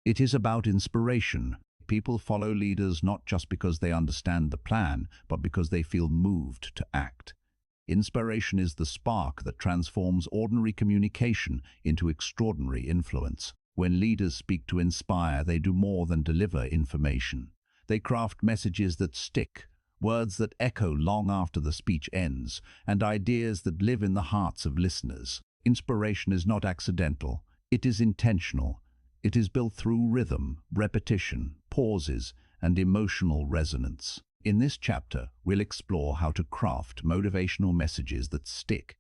It is about inspiration. People follow leaders not just because they understand the plan, but because they feel moved to act. Inspiration is the spark that transforms ordinary communication into extraordinary influence. When leaders speak to inspire, they do more than deliver information. They craft messages that stick, words that echo long after the speech ends, and ideas that live in the hearts of listeners. Inspiration is not accidental, it is intentional. It is built through rhythm, repetition, pauses, and emotional resonance. In this chapter, we'll explore how to craft motivational messages that stick,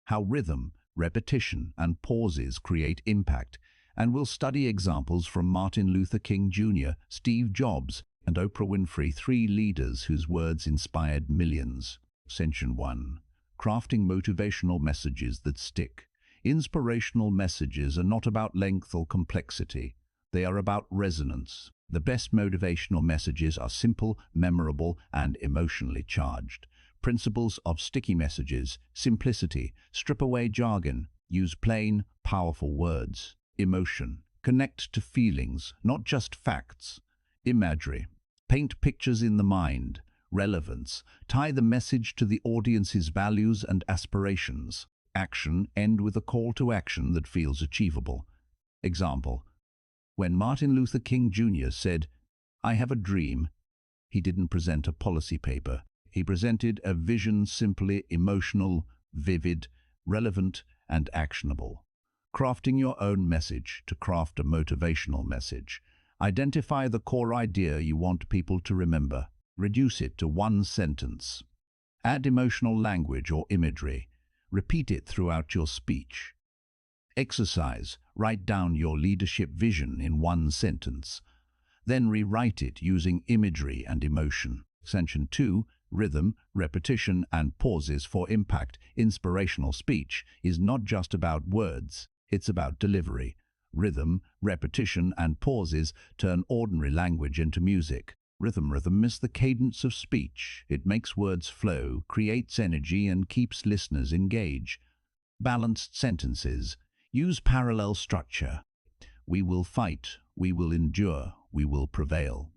how rhythm, Repetition and pauses create impact, and we'll study examples from Martin Luther King Jr., Steve Jobs, and Oprah Winfrey, three leaders whose words inspired millions. Section 1. Crafting motivational messages that stick. Inspirational messages are not about length or complexity. They are about resonance. The best motivational messages are simple, memorable, and emotionally charged. Principles of sticky messages: simplicity, strip away jargon, use plain, powerful words. Emotion, connect to feelings, not just facts. Imagery, paint pictures in the mind. Relevance, tie the message to the audience's values and aspirations. Action, end with a call to action that feels achievable. Example: when Martin Luther King Jr. said, "I have a dream," he didn't present a policy paper. He presented a vision, simply emotional, vivid, relevant, and actionable. Crafting your own message. To craft a motivational message, identify the core idea you want people to remember. Reduce it to one sentence. Add emotional language or imagery. Repeat it throughout your speech. Exercise. Write down your leadership vision in one sentence. Then rewrite it using imagery and emotion. Section 2. Rhythm, repetition, and pauses for impact. Inspirational speech is not just about words, it's about delivery. Rhythm, repetition, and pauses turn ordinary language into music. Rhythm is the cadence of speech. It makes words flow, creates energy, and keeps listeners engaged. Balanced sentences. Use parallel structure. We will fight, we will endure, we will prevail.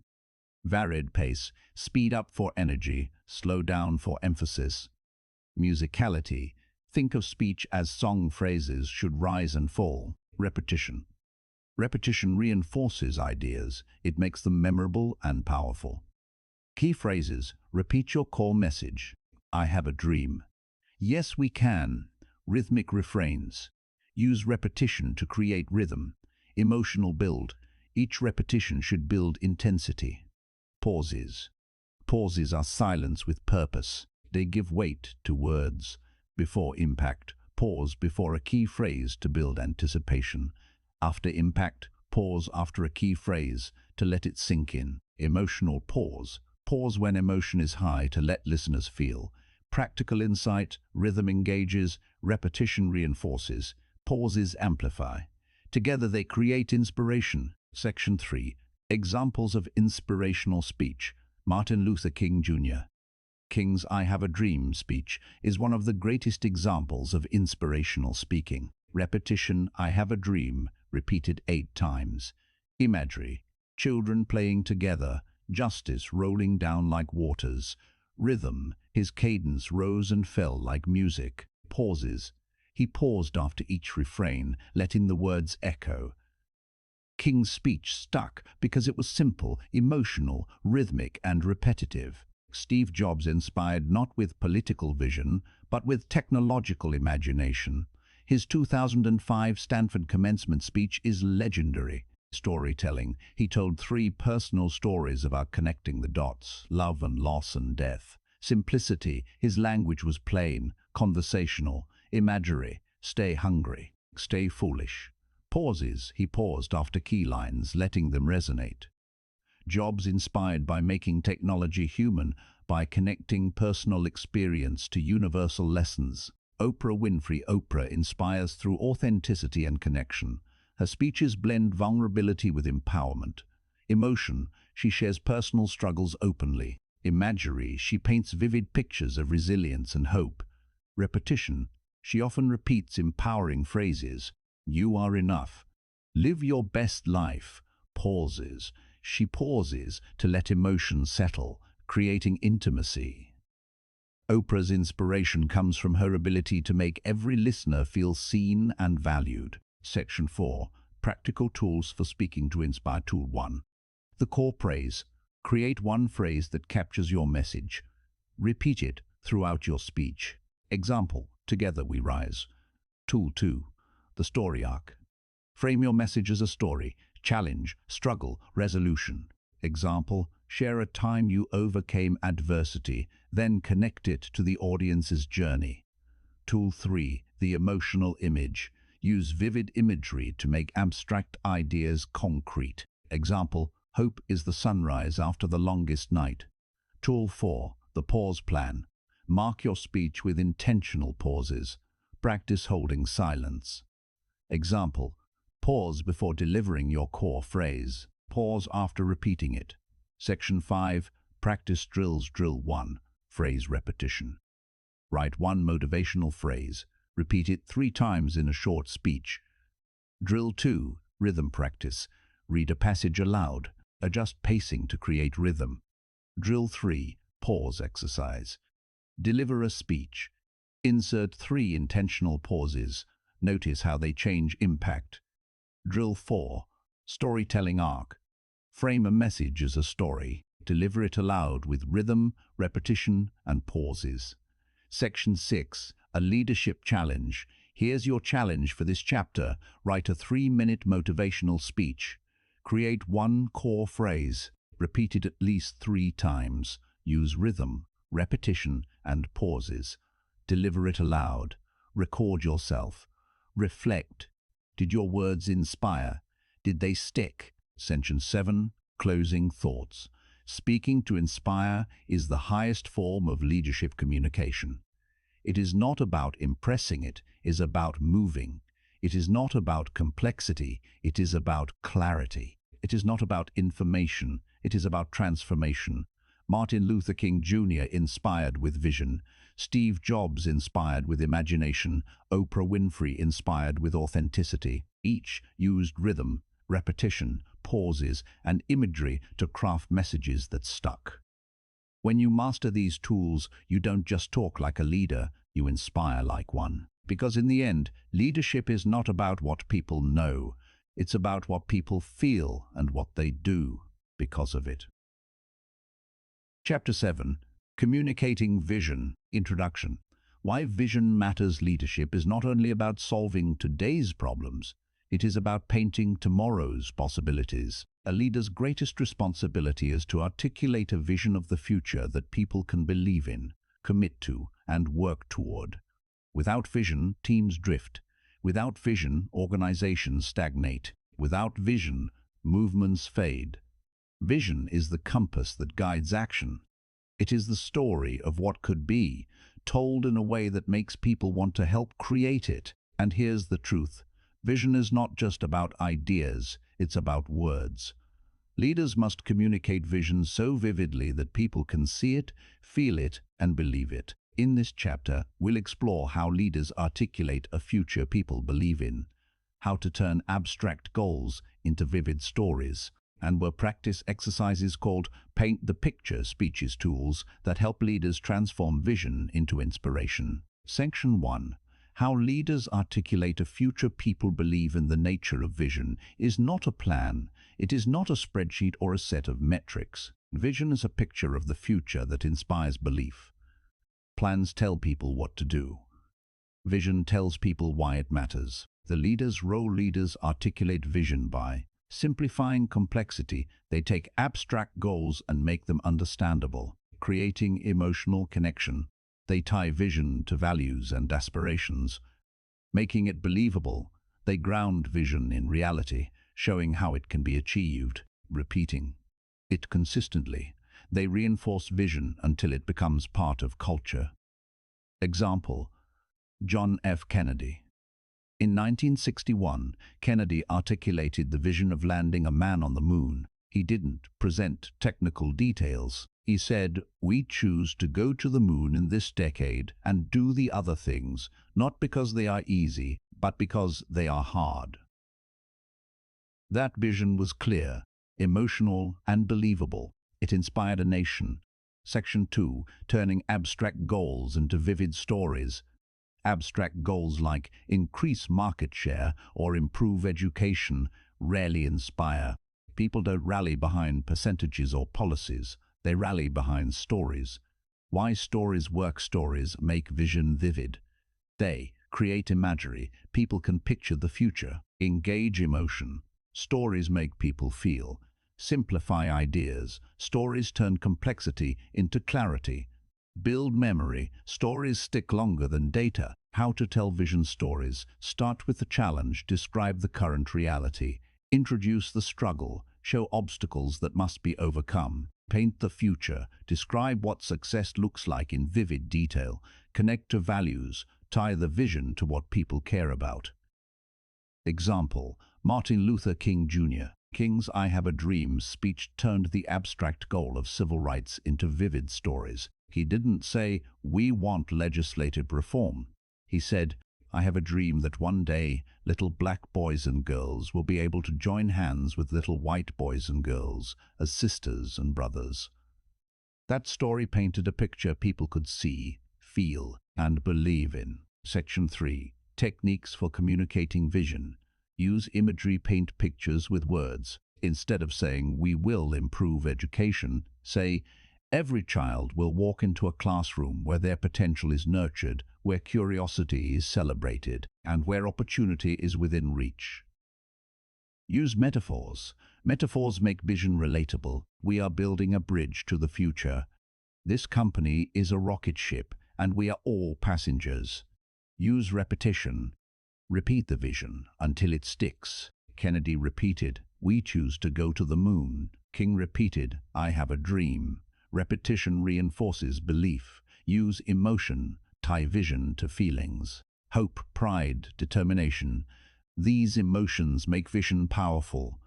Varied pace. Speed up for energy, slow down for emphasis. Musicality. Think of speech as song phrases should rise and fall. Repetition. Repetition reinforces ideas. It makes them memorable and powerful. Key phrases. Repeat your core message. I have a dream. Yes, we can. Rhythmic refrains. Use repetition to create rhythm. Emotional build. Each repetition should build intensity. Pauses. Pauses are silence with purpose. They give weight to words. Before impact, pause before a key phrase to build anticipation. After impact, pause after a key phrase to let it sink in. Emotional pause. Pause when emotion is high to let listeners feel. Practical insight. Rhythm engages, repetition reinforces, pauses amplify. Together they create inspiration. Section 3. Examples of inspirational speech. Martin Luther King Jr. King's "I Have a Dream" speech is one of the greatest examples of inspirational speaking. Repetition. I have a dream, repeated 8 times. Imagery. Children playing together, justice rolling down like waters. Rhythm. His cadence rose and fell like music. Pauses. He paused after each refrain, letting the words echo. King's speech stuck because it was simple, emotional, rhythmic, and repetitive. Steve Jobs inspired not with political vision, but with technological imagination. His 2005 Stanford commencement speech is legendary. Storytelling. He told 3 personal stories about connecting the dots: love and loss and death. Simplicity. His language was plain, conversational. Imagery. Stay hungry. Stay foolish. Pauses. He paused after key lines, letting them resonate. Jobs inspired by making technology human, by connecting personal experience to universal lessons. Oprah Winfrey. Oprah inspires through authenticity and connection. Her speeches blend vulnerability with empowerment. Emotion. She shares personal struggles openly. Imagery. She paints vivid pictures of resilience and hope. Repetition. She often repeats empowering phrases. You are enough. Live your best life. Pauses. She pauses to let emotion settle, creating intimacy. Oprah's inspiration comes from her ability to make every listener feel seen and valued. Section 4. Practical tools for speaking to inspire. Tool 1. The core phrase. Create one phrase that captures your message. Repeat it throughout your speech. Example: together we rise. Tool 2. The story arc. Frame your message as a story. Challenge, struggle, resolution. Example: share a time you overcame adversity, then connect it to the audience's journey. Tool 3. The emotional image. Use vivid imagery to make abstract ideas concrete. Example, hope is the sunrise after the longest night. Tool 4. The pause plan. Mark your speech with intentional pauses. Practice holding silence. Example, pause before delivering your core phrase. Pause after repeating it. Section 5. Practice drills. Drill 1. Phrase repetition. Write one motivational phrase. Repeat it 3 times in a short speech. Drill 2. Rhythm practice. Read a passage aloud. Adjust pacing to create rhythm. Drill 3. Pause exercise. Deliver a speech. Insert 3 intentional pauses. Notice how they change impact. Drill 4. Storytelling arc. Frame a message as a story. Deliver it aloud with rhythm, repetition, and pauses. Section 6. A leadership challenge. Here's your challenge for this chapter. Write a 3-minute motivational speech. Create one core phrase. Repeat it at least 3 times. Use rhythm, repetition, and pauses. Deliver it aloud. Record yourself. Reflect. Did your words inspire? Did they stick? Section 7. Closing thoughts. Speaking to inspire is the highest form of leadership communication. It is not about impressing, it is about moving. It is not about complexity, it is about clarity. It is not about information, it is about transformation. Martin Luther King Jr. inspired with vision. Steve Jobs inspired with imagination. Oprah Winfrey inspired with authenticity. Each used rhythm, repetition, pauses, and imagery to craft messages that stuck. When you master these tools, you don't just talk like a leader, you inspire like one. Because in the end, leadership is not about what people know. It's about what people feel and what they do because of it. Chapter 7. Communicating Vision. Introduction. Why vision matters. Leadership is not only about solving today's problems, it is about painting tomorrow's possibilities. A leader's greatest responsibility is to articulate a vision of the future that people can believe in, commit to, and work toward. Without vision, teams drift. Without vision, organizations stagnate. Without vision, movements fade. Vision is the compass that guides action. It is the story of what could be, told in a way that makes people want to help create it. And here's the truth. Vision is not just about ideas, it's about words. Leaders must communicate vision so vividly that people can see it, feel it, and believe it. In this chapter, we'll explore how leaders articulate a future people believe in, how to turn abstract goals into vivid stories, and we'll practice exercises called Paint the Picture speeches tools that help leaders transform vision into inspiration. Section 1. How leaders articulate a future people believe in. The nature of vision is not a plan. It is not a spreadsheet or a set of metrics. Vision is a picture of the future that inspires belief. Plans tell people what to do. Vision tells people why it matters. The leader's role. Leaders articulate vision by simplifying complexity. They take abstract goals and make them understandable, creating emotional connection. They tie vision to values and aspirations, making it believable. They ground vision in reality, showing how it can be achieved, repeating it consistently. They reinforce vision until it becomes part of culture. Example, John F. Kennedy. In 1961, Kennedy articulated the vision of landing a man on the moon. He didn't present technical details. He said, "We choose to go to the moon in this decade and do the other things, not because they are easy, but because they are hard." That vision was clear, emotional, and believable. It inspired a nation. Section 2. Turning abstract goals into vivid stories. Abstract goals like increase market share or improve education rarely inspire. People don't rally behind percentages or policies. They rally behind stories. Why stories work? Stories make vision vivid. They create imagery. People can picture the future. Engage emotion. Stories make people feel. Simplify ideas. Stories turn complexity into clarity. Build memory. Stories stick longer than data. How to tell vision stories. Start with the challenge. Describe the current reality. Introduce the struggle. Show obstacles that must be overcome. Paint the future. Describe what success looks like in vivid detail. Connect to values. Tie the vision to what people care about. Example: Martin Luther King Jr. King's "I Have a Dream" speech turned the abstract goal of civil rights into vivid stories. He didn't say, "We want legislative reform." He said, "I have a dream that one day little black boys and girls will be able to join hands with little white boys and girls as sisters and brothers." That story painted a picture people could see, feel, and believe in. Section 3. Techniques for communicating vision. Use imagery. Paint pictures with words. Instead of saying, "We will improve education," say, "Every child will walk into a classroom where their potential is nurtured, where curiosity is celebrated, and where opportunity is within reach." Use metaphors. Metaphors make vision relatable. We are building a bridge to the future. This company is a rocket ship, and we are all passengers. Use repetition. Repeat the vision until it sticks. Kennedy repeated, "We choose to go to the moon." King repeated, "I have a dream." Repetition reinforces belief. Use emotion. Tie vision to feelings. Hope, pride, determination. These emotions make vision powerful.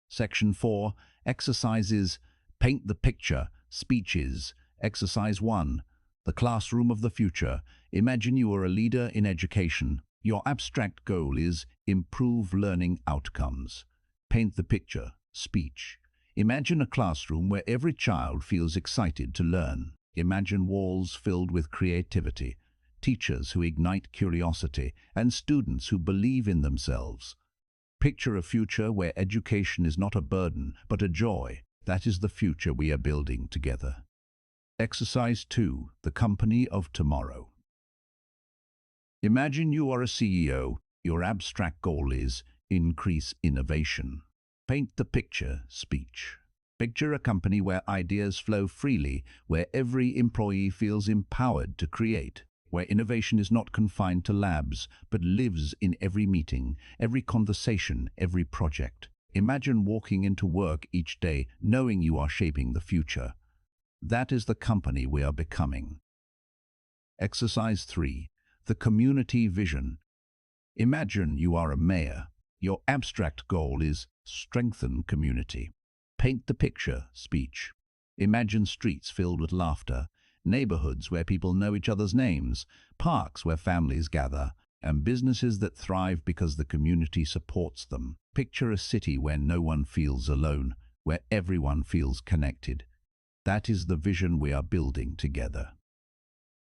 Section 4. Exercises. Paint the picture. Speeches. Exercise 1. The classroom of the future. Imagine you are a leader in education. Your abstract goal is improve learning outcomes. Paint the picture. Speech. Imagine a classroom where every child feels excited to learn. Imagine walls filled with creativity, teachers who ignite curiosity, and students who believe in themselves. Picture a future where education is not a burden, but a joy. That is the future we are building together. Exercise 2. The company of tomorrow. Imagine you are a CEO. Your abstract goal is increase innovation. Paint the picture. Speech. Picture a company where ideas flow freely, where every employee feels empowered to create, where innovation is not confined to labs, but lives in every meeting, every conversation, every project. Imagine walking into work each day knowing you are shaping the future. That is the company we are becoming. Exercise 3. The community vision. Imagine you are a mayor. Your abstract goal is strengthen community. Paint the picture. Speech. Imagine streets filled with laughter, neighborhoods where people know each other's names, parks where families gather, and businesses that thrive because the community supports them. Picture a city where no one feels alone, where everyone feels connected. That is the vision we are building together.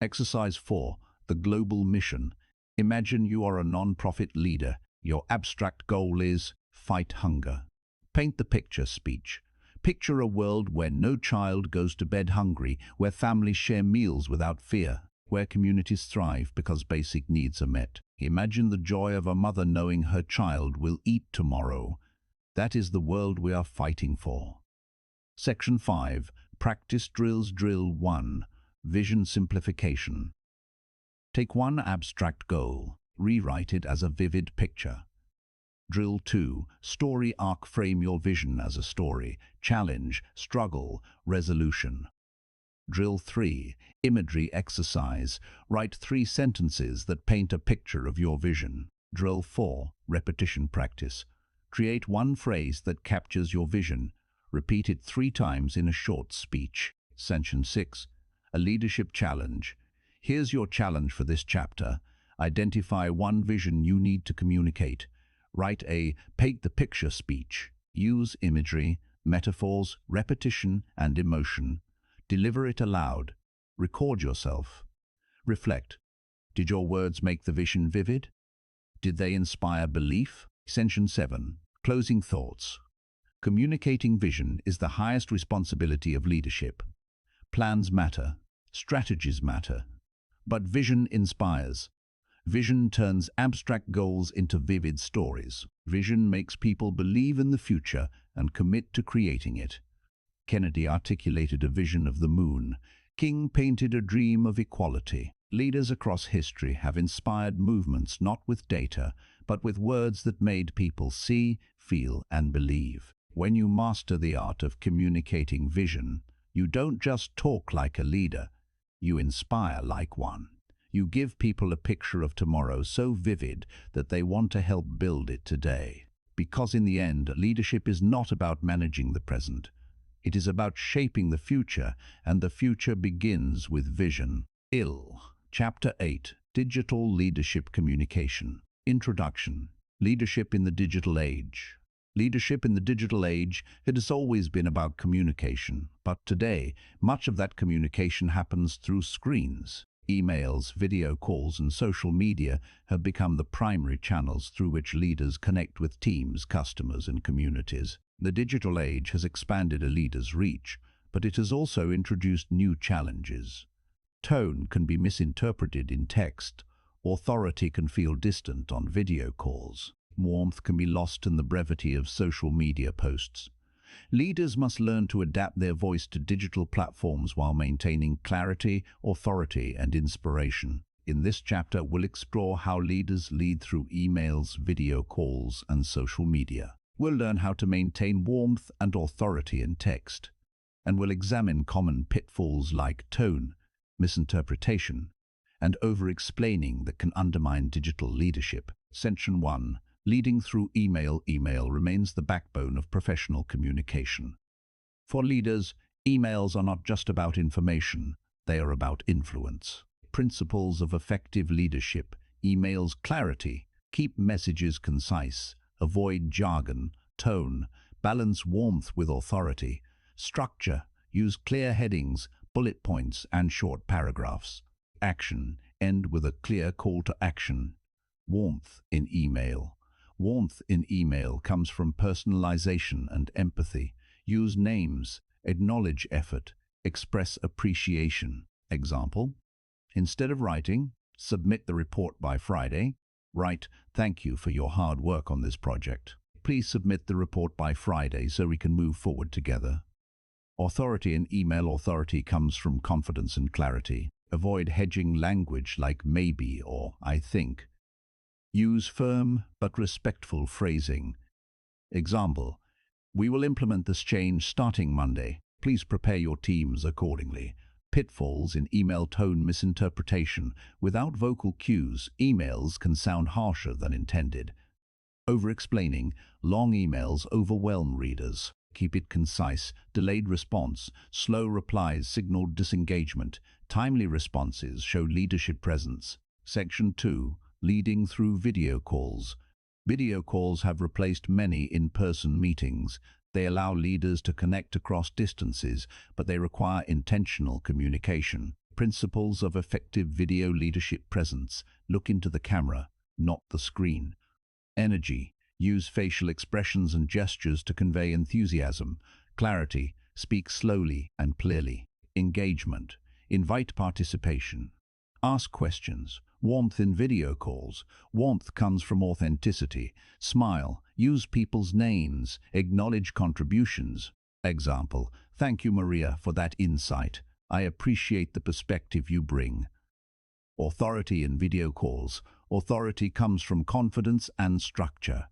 Exercise 4. The global mission. Imagine you are a non-profit leader. Your abstract goal is fight hunger. Paint the picture. Speech. Picture a world where no child goes to bed hungry, where families share meals without fear, where communities thrive because basic needs are met. Imagine the joy of a mother knowing her child will eat tomorrow. That is the world we are fighting for. Section 5. Practice drills. Drill 1. Vision simplification. Take one abstract goal. Rewrite it as a vivid picture. Drill 2. Story arc. Frame your vision as a story. Challenge, struggle, resolution. Drill 3. Imagery exercise. Write 3 sentences that paint a picture of your vision. Drill 4. Repetition practice. Create one phrase that captures your vision. Repeat it 3 times in a short speech. Section 6. A leadership challenge. Here's your challenge for this chapter. Identify one vision you need to communicate. Write a paint the picture speech. Use imagery, metaphors, repetition, and emotion. Deliver it aloud. Record yourself. Reflect. Did your words make the vision vivid? Did they inspire belief? Section 7. Closing thoughts. Communicating vision is the highest responsibility of leadership. Plans matter. Strategies matter. But vision inspires. Vision turns abstract goals into vivid stories. Vision makes people believe in the future and commit to creating it. Kennedy articulated a vision of the moon. King painted a dream of equality. Leaders across history have inspired movements not with data, but with words that made people see, feel, and believe. When you master the art of communicating vision, you don't just talk like a leader, you inspire like one. You give people a picture of tomorrow so vivid that they want to help build it today. Because in the end, leadership is not about managing the present. It is about shaping the future, and the future begins with vision. Chapter 8. Digital Leadership Communication. Introduction. Leadership in the Digital Age. Leadership in the digital age, it has always been about communication, but today, much of that communication happens through screens. Emails, video calls, and social media have become the primary channels through which leaders connect with teams, customers, and communities. The digital age has expanded a leader's reach, but it has also introduced new challenges. Tone can be misinterpreted in text. Authority can feel distant on video calls. Warmth can be lost in the brevity of social media posts. Leaders must learn to adapt their voice to digital platforms while maintaining clarity, authority, and inspiration. In this chapter, we'll explore how leaders lead through emails, video calls, and social media. We'll learn how to maintain warmth and authority in text, and we'll examine common pitfalls like tone, misinterpretation, and over-explaining that can undermine digital leadership. Section 1. Leading through email. Email remains the backbone of professional communication. For leaders, emails are not just about information, they are about influence. Principles of effective leadership. Emails clarity. Keep messages concise. Avoid jargon. Tone. Balance warmth with authority. Structure. Use clear headings, bullet points, and short paragraphs. Action. End with a clear call to action. Warmth in email. Warmth in email comes from personalization and empathy. Use names, acknowledge effort, express appreciation. Example: instead of writing, "Submit the report by Friday," write, "Thank you for your hard work on this project. Please submit the report by Friday so we can move forward together." Authority in email. Authority comes from confidence and clarity. Avoid hedging language like maybe or I think. Use firm but respectful phrasing. Example: we will implement this change starting Monday. Please prepare your teams accordingly. Pitfalls in email. Tone misinterpretation. Without vocal cues, emails can sound harsher than intended. Over-explaining. Long emails overwhelm readers. Keep it concise. Delayed response. Slow replies signal disengagement. Timely responses show leadership presence. Section 2. Leading through video calls. Video calls have replaced many in-person meetings. They allow leaders to connect across distances, but they require intentional communication. Principles of effective video leadership. Presence. Look into the camera, not the screen. Energy. Use facial expressions and gestures to convey enthusiasm. Clarity. Speak slowly and clearly. Engagement. Invite participation. Ask questions. Warmth in video calls. Warmth comes from authenticity. Smile. Use people's names. Acknowledge contributions. Example: thank you, Maria, for that insight. I appreciate the perspective you bring. Authority in video calls. Authority comes from confidence and structure.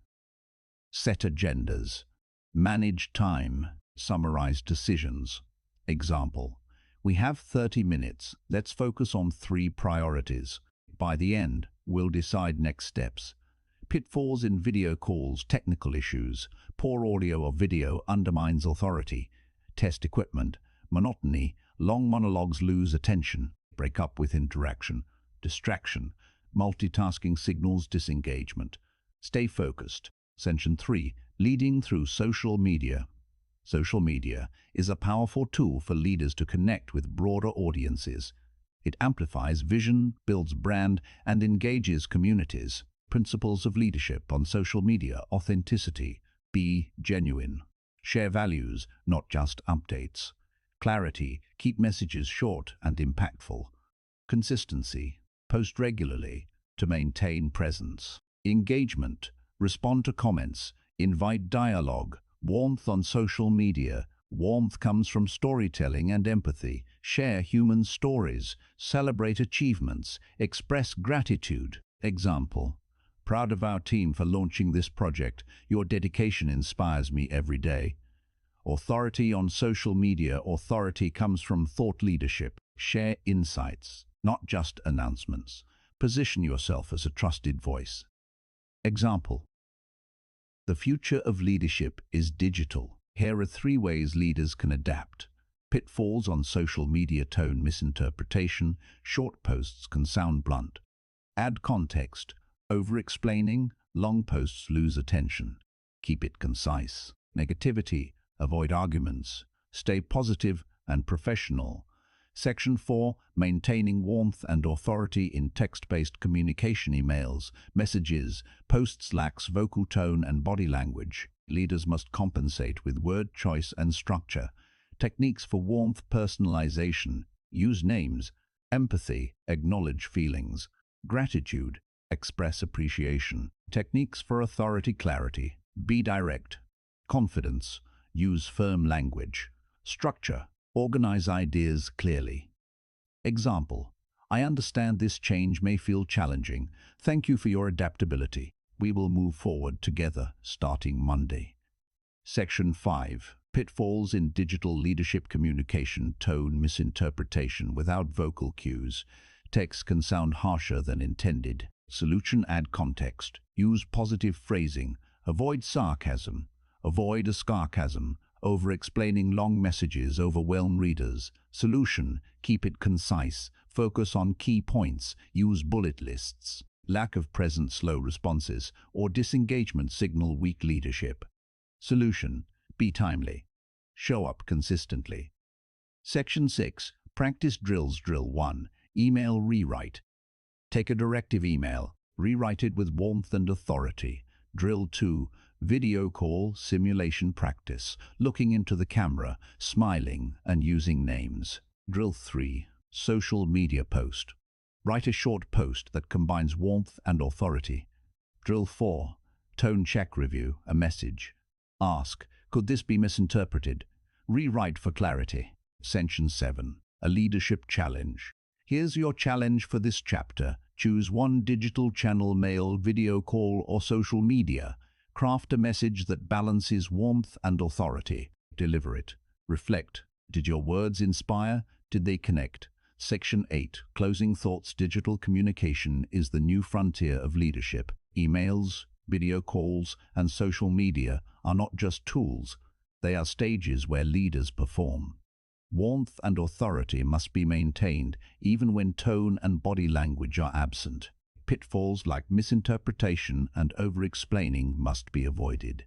Set agendas. Manage time. Summarize decisions. Example: we have 30 minutes. Let's focus on 3 priorities. By the end, we'll decide next steps. Pitfalls in video calls. Technical issues. Poor audio or video undermines authority. Test equipment. Monotony. Long monologues lose attention. Break up with interaction. Distraction. Multitasking signals disengagement. Stay focused. Section 3. Leading through social media. Social media is a powerful tool for leaders to connect with broader audiences. It amplifies vision, builds brand, and engages communities. Principles of leadership on social media. Authenticity. Be genuine. Share values, not just updates. Clarity. Keep messages short and impactful. Consistency. Post regularly to maintain presence. Engagement. Respond to comments. Invite dialogue. Warmth on social media. Warmth comes from storytelling and empathy. Share human stories, celebrate achievements, express gratitude. Example: proud of our team for launching this project. Your dedication inspires me every day. Authority on social media. Authority comes from thought leadership. Share insights, not just announcements. Position yourself as a trusted voice. Example: the future of leadership is digital. Here are 3 ways leaders can adapt. Pitfalls on social media. Tone misinterpretation. Short posts can sound blunt. Add context. Over-explaining. Long posts lose attention. Keep it concise. Negativity. Avoid arguments. Stay positive and professional. Section 4. Maintaining warmth and authority in text-based communication. Emails, messages, posts lacks vocal tone and body language. Leaders must compensate with word choice and structure. Techniques for warmth. Personalization. Use names. Empathy. Acknowledge feelings. Gratitude. Express appreciation. Techniques for authority. Clarity. Be direct. Confidence. Use firm language. Structure. Organize ideas clearly. Example: I understand this change may feel challenging. Thank you for your adaptability. We will move forward together starting Monday. Section 5. Pitfalls in digital leadership communication. Tone misinterpretation without vocal cues. Text can sound harsher than intended. Solution: add context. Use positive phrasing. Avoid sarcasm. Avoid a sarcasm. Over-explaining long messages overwhelm readers. Solution: keep it concise. Focus on key points. Use bullet lists. Lack of present. Slow responses or disengagement signal weak leadership. Solution: be timely. Show up consistently. Section 6. Practice drills. Drill 1. Email rewrite. Take a directive email. Rewrite it with warmth and authority. Drill 2. Video call simulation practice. Looking into the camera, smiling, and using names. Drill 3. Social media post. Write a short post that combines warmth and authority. Drill 4. Tone check. Review a message. Ask, could this be misinterpreted? Rewrite for clarity. Section 7. A leadership challenge. Here's your challenge for this chapter. Choose one digital channel: mail, video call, or social media. Craft a message that balances warmth and authority. Deliver it. Reflect. Did your words inspire? Did they connect? Section 8. Closing thoughts. Digital communication is the new frontier of leadership. Emails, video calls, and social media are not just tools. They are stages where leaders perform. Warmth and authority must be maintained even when tone and body language are absent. Pitfalls like misinterpretation and over-explaining must be avoided.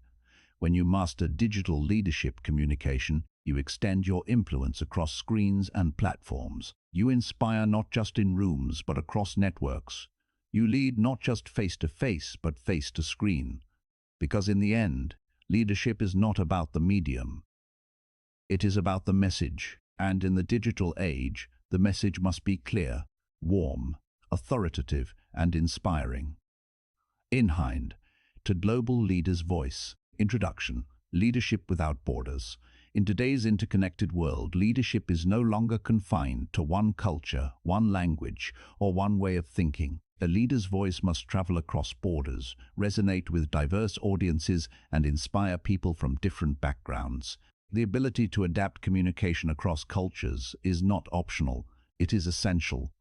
When you master digital leadership communication, you extend your influence across screens and platforms. You inspire not just in rooms but across networks. You lead not just face-to-face but face-to-screen. Because in the end, leadership is not about the medium. It is about the message, and in the digital age, the message must be clear, warm, authoritative, and inspiring. Inhind, to Global Leaders' Voice. Introduction. Leadership without borders. In today's interconnected world, leadership is no longer confined to one culture, one language, or one way of thinking. A leader's voice must travel across borders, resonate with diverse audiences, and inspire people from different backgrounds. The ability to adapt communication across cultures is not optional, it is essential.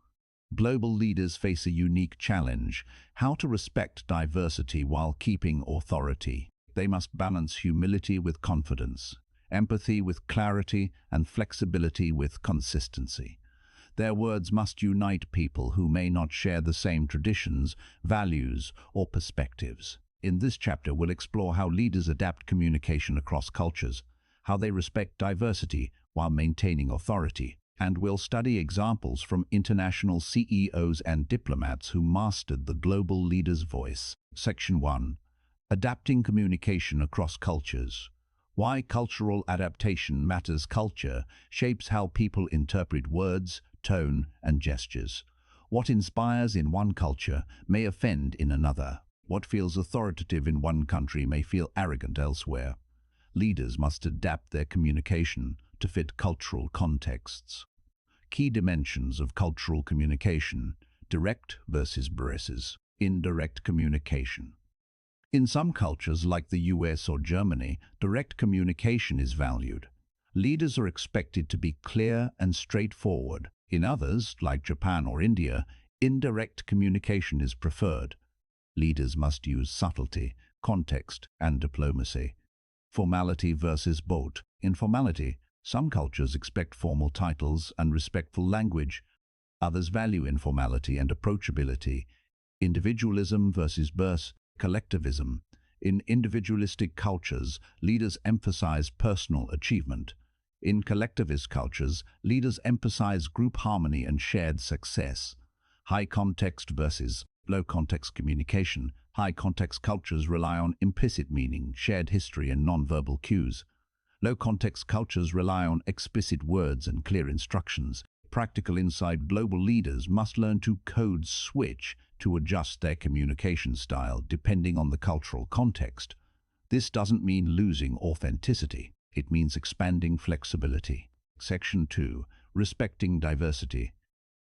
Global leaders face a unique challenge: how to respect diversity while keeping authority. They must balance humility with confidence, empathy with clarity, and flexibility with consistency. Their words must unite people who may not share the same traditions, values, or perspectives. In this chapter, we'll explore how leaders adapt communication across cultures, how they respect diversity while maintaining authority, and we'll study examples from international CEOs and diplomats who mastered the global leader's voice. Section 1. Adapting communication across cultures. Why cultural adaptation matters. Culture shapes how people interpret words, tone, and gestures. What inspires in one culture may offend in another. What feels authoritative in one country may feel arrogant elsewhere. leaders must adapt their communication to fit cultural contexts. Key dimensions of cultural communication: direct versus indirect communication. In some cultures, like the US or Germany, direct communication is valued. Leaders are expected to be clear and straightforward. In others, like Japan or India, indirect communication is preferred. Leaders must use subtlety, context, and diplomacy. Formality versus informality. Some cultures expect formal titles and respectful language. Others value informality and approachability. Individualism versus collectivism. In individualistic cultures, leaders emphasize personal achievement. In collectivist cultures, leaders emphasize group harmony and shared success. High context versus low context communication. High context cultures rely on implicit meaning, shared history, and nonverbal cues. Low context cultures rely on explicit words and clear instructions. Practical insight: global leaders must learn to code switch to adjust their communication style depending on the cultural context. This doesn't mean losing authenticity. It means expanding flexibility. Section 2. Respecting diversity.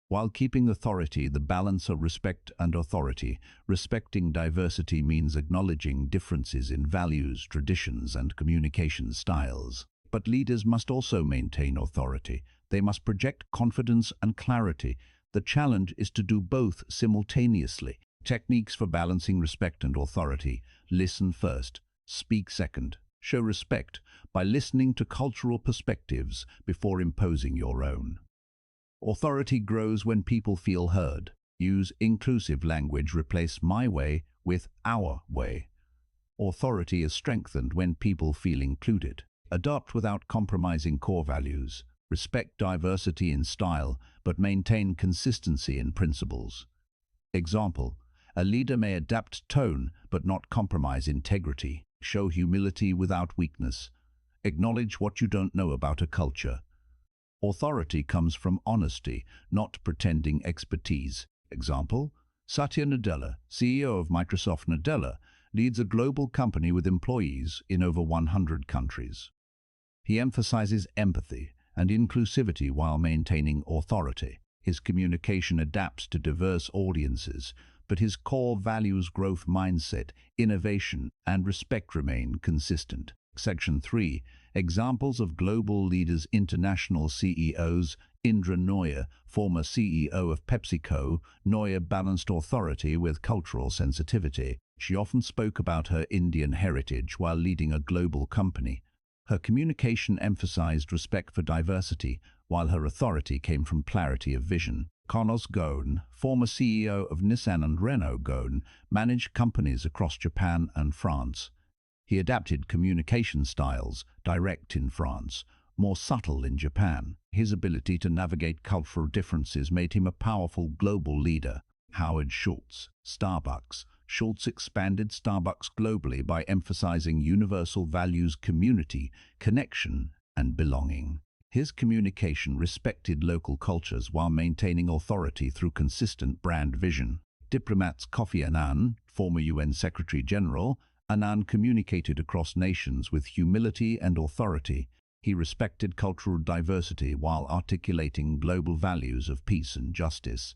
While keeping authority, the balance of respect and authority. Respecting diversity means acknowledging differences in values, traditions, and communication styles. But leaders must also maintain authority. They must project confidence and clarity. The challenge is to do both simultaneously. Techniques for balancing respect and authority: listen first, speak second. Show respect by listening to cultural perspectives before imposing your own. Authority grows when people feel heard. Use inclusive language. Replace "my way" with "our way." Authority is strengthened when people feel included. Adopt without compromising core values. Respect diversity in style, but maintain consistency in principles. Example: a leader may adapt tone, but not compromise integrity. Show humility without weakness. Acknowledge what you don't know about a culture. Authority comes from honesty, not pretending expertise. Example: Satya Nadella, CEO of Microsoft Nadella, leads a global company with employees in over 100 countries. He emphasizes empathy and inclusivity while maintaining authority. His communication adapts to diverse audiences, but his core values, growth mindset, innovation, and respect remain consistent. Section 3. Examples of global leaders. International CEOs. Indra Nooyi, former CEO of PepsiCo. Nooyi balanced authority with cultural sensitivity. She often spoke about her Indian heritage while leading a global company. Her communication emphasized respect for diversity, while her authority came from clarity of vision. Carlos Ghosn, former CEO of Nissan and Renault. Ghosn managed companies across Japan and France. He adapted communication styles, direct in France, more subtle in Japan. His ability to navigate cultural differences made him a powerful global leader. Howard Schultz, Starbucks. Schultz expanded Starbucks globally by emphasizing universal values: community, connection, and belonging. His communication respected local cultures while maintaining authority through consistent brand vision. Diplomats. Kofi Annan, former UN Secretary General. Annan communicated across nations with humility and authority. He respected cultural diversity while articulating global values of peace and justice.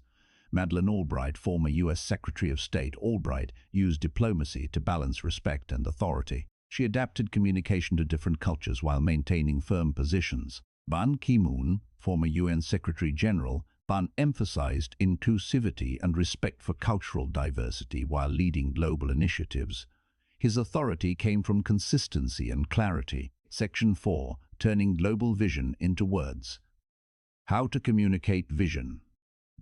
Madeleine Albright, former US Secretary of State. Albright used diplomacy to balance respect and authority. She adapted communication to different cultures while maintaining firm positions. Ban Ki-moon, former UN Secretary General. Ban emphasized inclusivity and respect for cultural diversity while leading global initiatives. His authority came from consistency and clarity. Section 4. Turning global vision into words. How to communicate vision.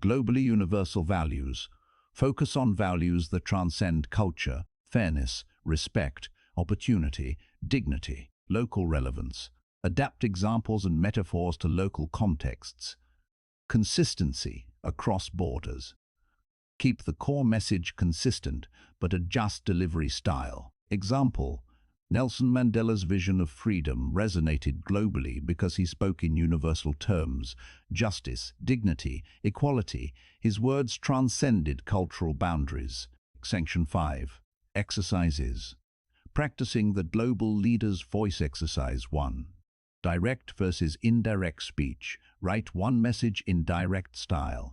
Globally universal values. Focus on values that transcend culture: fairness, respect, opportunity, dignity. Local relevance. Adapt examples and metaphors to local contexts. Consistency across borders. Keep the core message consistent, but adjust delivery style. Example: Nelson Mandela's vision of freedom resonated globally because he spoke in universal terms: justice, dignity, equality. His words transcended cultural boundaries. Section 5. Exercises. Practicing the Global Leader's Voice Exercise 1. Direct versus indirect speech. Write one message in direct style.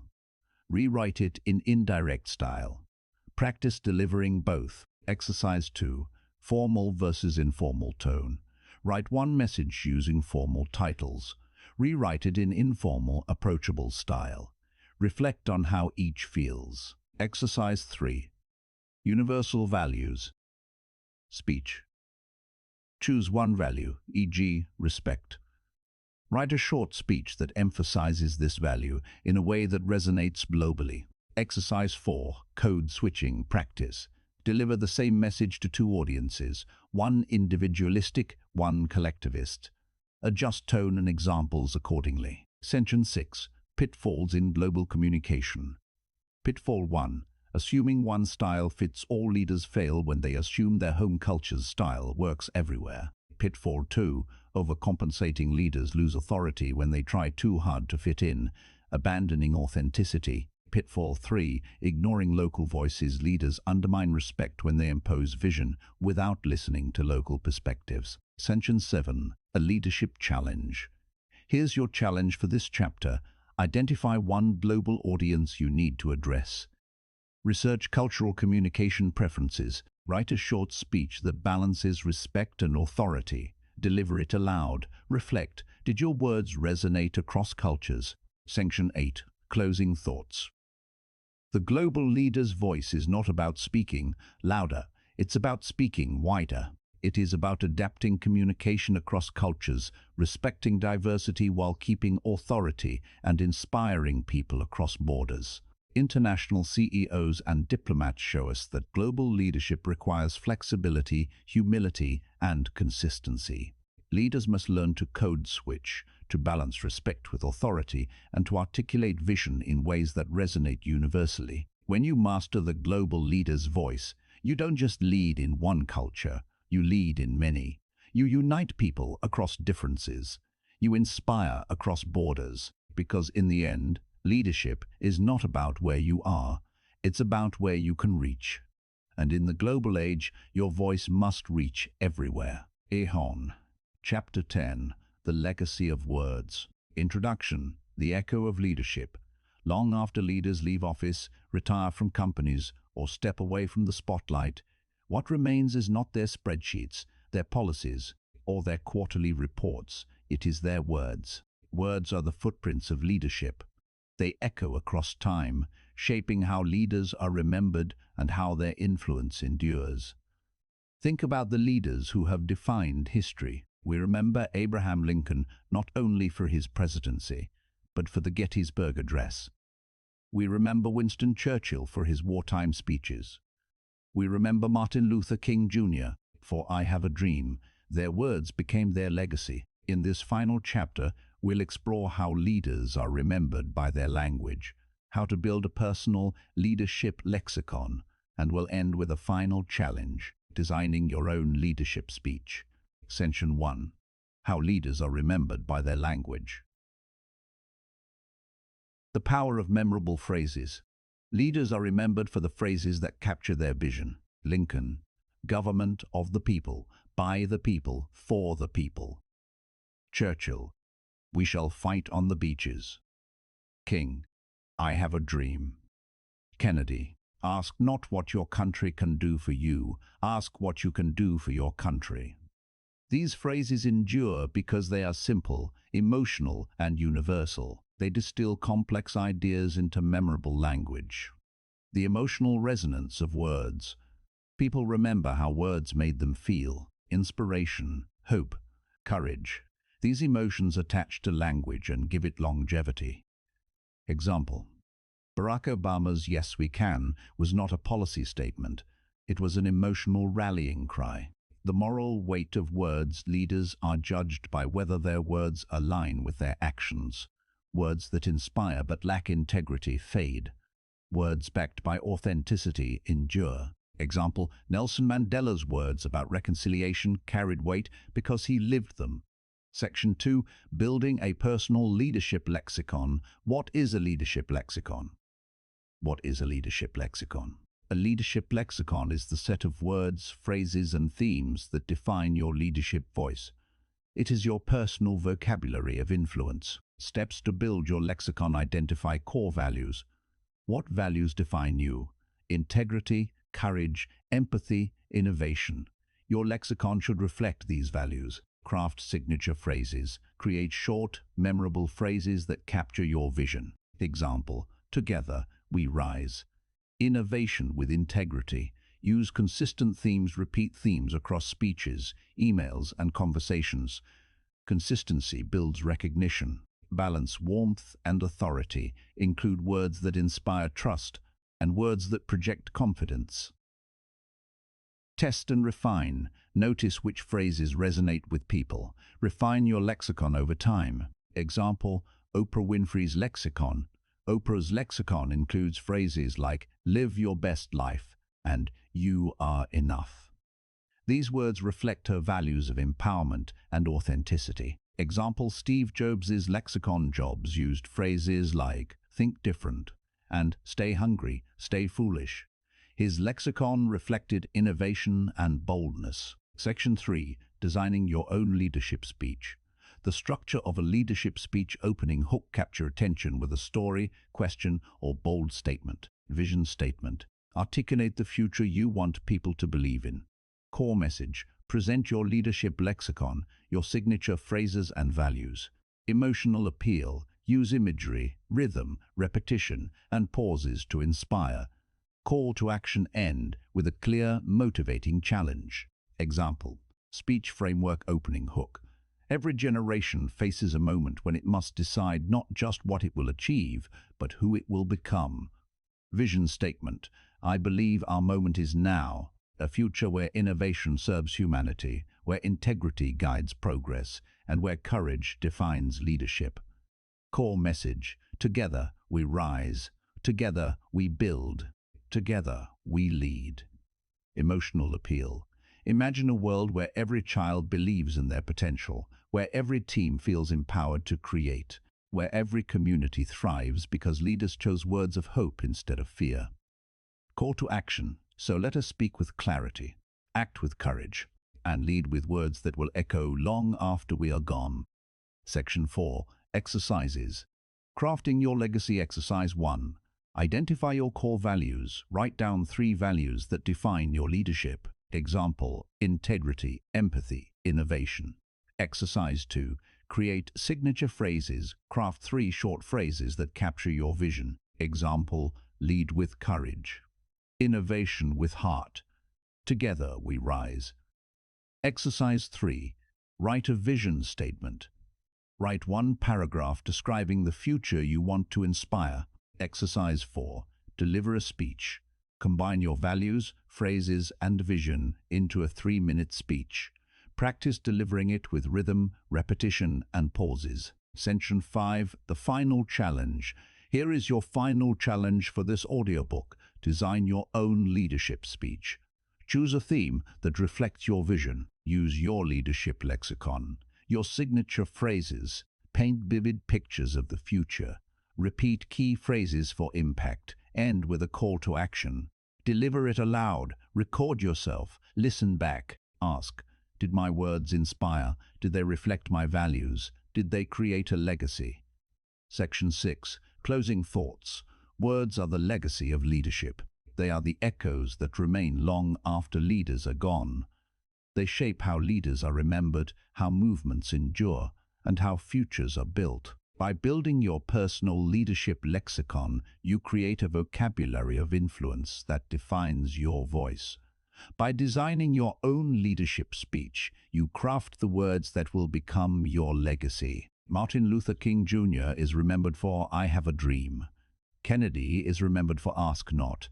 Rewrite it in indirect style. Practice delivering both. Exercise 2. Formal versus informal tone. Write one message using formal titles. Rewrite it in informal, approachable style. Reflect on how each feels. Exercise 3. Universal values. Speech. Choose one value, e.g., respect. Write a short speech that emphasizes this value in a way that resonates globally. Exercise 4. Code switching practice. Deliver the same message to two audiences, one individualistic, one collectivist. Adjust tone and examples accordingly. Section 6. Pitfalls in global communication. Pitfall 1. Assuming one style fits all. Leaders fail when they assume their home culture's style works everywhere. Pitfall 2. Overcompensating. Leaders lose authority when they try too hard to fit in, abandoning authenticity. Pitfall 3. Ignoring local voices. Leaders undermine respect when they impose vision without listening to local perspectives. Section 7. A leadership challenge. Here's your challenge for this chapter. Identify one global audience you need to address. Research cultural communication preferences. Write a short speech that balances respect and authority. Deliver it aloud. Reflect. Did your words resonate across cultures? Section 8. Closing thoughts. The global leader's voice is not about speaking louder. It's about speaking wider. It is about adapting communication across cultures, respecting diversity while keeping authority, and inspiring people across borders. International CEOs and diplomats show us that global leadership requires flexibility, humility, and consistency. Leaders must learn to code switch, to balance respect with authority, and to articulate vision in ways that resonate universally. When you master the global leader's voice, you don't just lead in one culture, you lead in many. You unite people across differences. You inspire across borders, because in the end, leadership is not about where you are, it's about where you can reach. And in the global age, your voice must reach everywhere. Ehon. Chapter 10. The Legacy of Words. Introduction. The Echo of Leadership. Long after leaders leave office, retire from companies, or step away from the spotlight, what remains is not their spreadsheets, their policies, or their quarterly reports. It is their words. Words are the footprints of leadership. They echo across time, shaping how leaders are remembered and how their influence endures. Think about the leaders who have defined history. We remember Abraham Lincoln not only for his presidency, but for the Gettysburg Address. We remember Winston Churchill for his wartime speeches. We remember Martin Luther King Jr. for I Have a Dream. Their words became their legacy. In this final chapter, we'll explore how leaders are remembered by their language, how to build a personal leadership lexicon, and we'll end with a final challenge, designing your own leadership speech. Section 1. How leaders are remembered by their language. The power of memorable phrases. Leaders are remembered for the phrases that capture their vision. Lincoln, government of the people, by the people, for the people. Churchill, we shall fight on the beaches. King, I have a dream. Kennedy, ask not what your country can do for you, ask what you can do for your country. These phrases endure because they are simple, emotional, and universal. They distill complex ideas into memorable language. The emotional resonance of words. People remember how words made them feel. Inspiration, hope, courage. These emotions attach to language and give it longevity. Example. Barack Obama's "Yes, we can" was not a policy statement. It was an emotional rallying cry. The moral weight of words. Leaders are judged by whether their words align with their actions. Words that inspire but lack integrity fade. Words backed by authenticity endure. Example, Nelson Mandela's words about reconciliation carried weight because he lived them. Section 2. Building a personal leadership lexicon. What is a leadership lexicon? What is a leadership lexicon? A leadership lexicon is the set of words, phrases, and themes that define your leadership voice. It is your personal vocabulary of influence. Steps to build your lexicon: identify core values. What values define you? Integrity, courage, empathy, innovation. Your lexicon should reflect these values. Craft signature phrases. Create short, memorable phrases that capture your vision. Example: together we rise. Innovation with integrity. Use consistent themes, repeat themes across speeches, emails, and conversations. Consistency builds recognition. Balance warmth and authority. Include words that inspire trust and words that project confidence. Test and refine. Notice which phrases resonate with people. Refine your lexicon over time. Example: Oprah Winfrey's lexicon. Oprah's lexicon includes phrases like "live your best life" and "you are enough." These words reflect her values of empowerment and authenticity. Example: Steve Jobs' lexicon. Jobs used phrases like "think different" and "stay hungry, stay foolish." His lexicon reflected innovation and boldness. Section 3. Designing your own leadership speech. The structure of a leadership speech opening hook: capture attention with a story, question, or bold statement. Vision statement. Articulate the future you want people to believe in. Core message. Present your leadership lexicon, your signature phrases and values. Emotional appeal. Use imagery, rhythm, repetition, and pauses to inspire. Call to action. End with a clear, motivating challenge. Example: speech framework opening hook. Every generation faces a moment when it must decide not just what it will achieve, but who it will become. Vision statement. I believe our moment is now. A future where innovation serves humanity, where integrity guides progress, and where courage defines leadership. Core message. Together we rise. Together we build. Together we lead. Emotional appeal. Imagine a world where every child believes in their potential, where every team feels empowered to create, where every community thrives because leaders chose words of hope instead of fear. Call to action. So let us speak with clarity, act with courage, and lead with words that will echo long after we are gone. Section 4. Exercises. Crafting your legacy. Exercise 1. Identify your core values. Write down 3 values that define your leadership. Example: integrity, empathy, innovation. Exercise 2. Create signature phrases. Craft 3 short phrases that capture your vision. Example: lead with courage. Innovation with heart. Together we rise. Exercise 3. Write a vision statement. Write 1 paragraph describing the future you want to inspire. Exercise 4. Deliver a speech. Combine your values, phrases, and vision into a 3-minute speech. Practice delivering it with rhythm, repetition, and pauses. Section 5. The final challenge. Here is your final challenge for this audiobook. Design your own leadership speech. Choose a theme that reflects your vision. Use your leadership lexicon, your signature phrases. Paint vivid pictures of the future. Repeat key phrases for impact. End with a call to action. Deliver it aloud. Record yourself. Listen back. Ask: did my words inspire? Did they reflect my values? Did they create a legacy? Section 6. Closing thoughts. Words are the legacy of leadership. They are the echoes that remain long after leaders are gone. They shape how leaders are remembered, how movements endure, and how futures are built. By building your personal leadership lexicon, you create a vocabulary of influence that defines your voice. By designing your own leadership speech, you craft the words that will become your legacy. Martin Luther King Jr. is remembered for "I have a dream." Kennedy is remembered for "Ask not."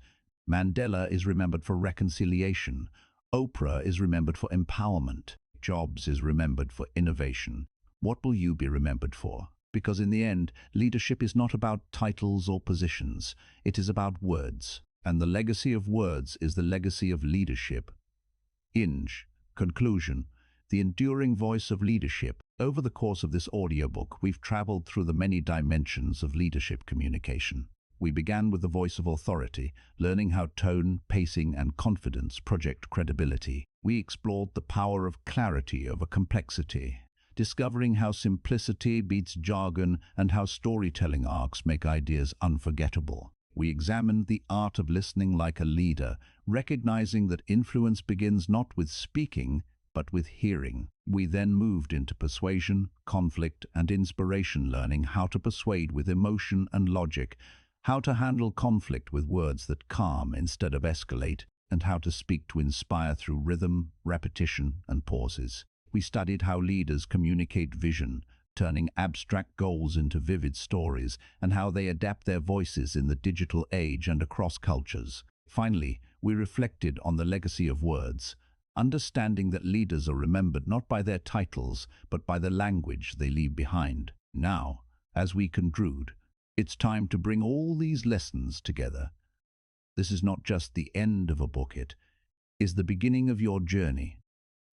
Mandela is remembered for reconciliation. Oprah is remembered for empowerment. Jobs is remembered for innovation. What will you be remembered for? Because in the end, leadership is not about titles or positions. It is about words. And the legacy of words is the legacy of leadership. Conclusion. The enduring voice of leadership. Over the course of this audiobook, we've traveled through the many dimensions of leadership communication. We began with the voice of authority, learning how tone, pacing, and confidence project credibility. We explored the power of clarity over complexity, discovering how simplicity beats jargon and how storytelling arcs make ideas unforgettable. We examined the art of listening like a leader, recognizing that influence begins not with speaking, but with hearing. We then moved into persuasion, conflict, and inspiration, learning how to persuade with emotion and logic, how to handle conflict with words that calm instead of escalate, and how to speak to inspire through rhythm, repetition, and pauses. We studied how leaders communicate vision, turning abstract goals into vivid stories, and how they adapt their voices in the digital age and across cultures. Finally, we reflected on the legacy of words, understanding that leaders are remembered not by their titles, but by the language they leave behind. Now, as we conclude, it's time to bring all these lessons together. This is not just the end of a book, it is the beginning of your journey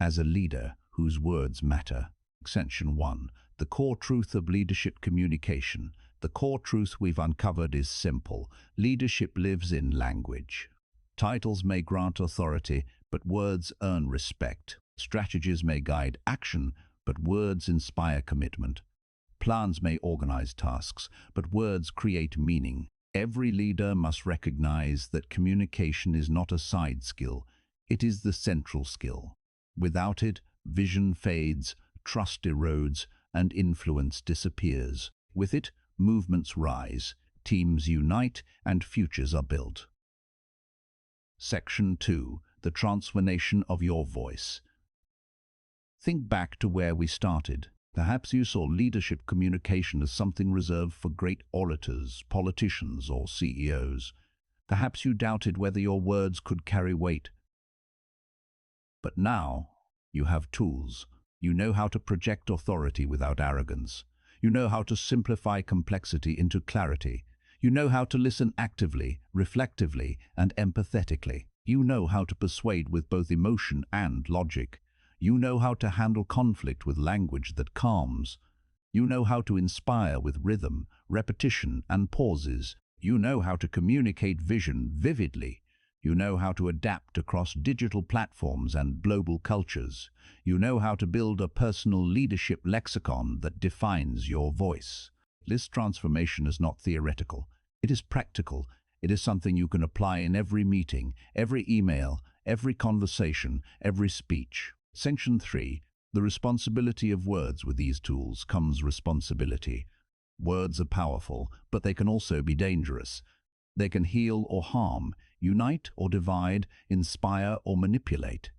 as a leader whose words matter. Section 1. The core truth of leadership communication. The core truth we've uncovered is simple. Leadership lives in language. Titles may grant authority, but words earn respect. Strategies may guide action, but words inspire commitment. Plans may organize tasks, but words create meaning. Every leader must recognize that communication is not a side skill, it is the central skill. Without it, vision fades, trust erodes, and influence disappears. With it, movements rise, teams unite, and futures are built. Section 2. The transformation of your voice. Think back to where we started. Perhaps you saw leadership communication as something reserved for great orators, politicians, or CEOs. Perhaps you doubted whether your words could carry weight. But now, you have tools. You know how to project authority without arrogance. You know how to simplify complexity into clarity. You know how to listen actively, reflectively, and empathetically. You know how to persuade with both emotion and logic. You know how to handle conflict with language that calms. You know how to inspire with rhythm, repetition, and pauses. You know how to communicate vision vividly. You know how to adapt across digital platforms and global cultures. You know how to build a personal leadership lexicon that defines your voice. This transformation is not theoretical. It is practical. It is something you can apply in every meeting, every email, every conversation, every speech. Section 3. The responsibility of words. With these tools comes responsibility. Words are powerful, but they can also be dangerous. They can heal or harm, unite or divide, inspire or manipulate.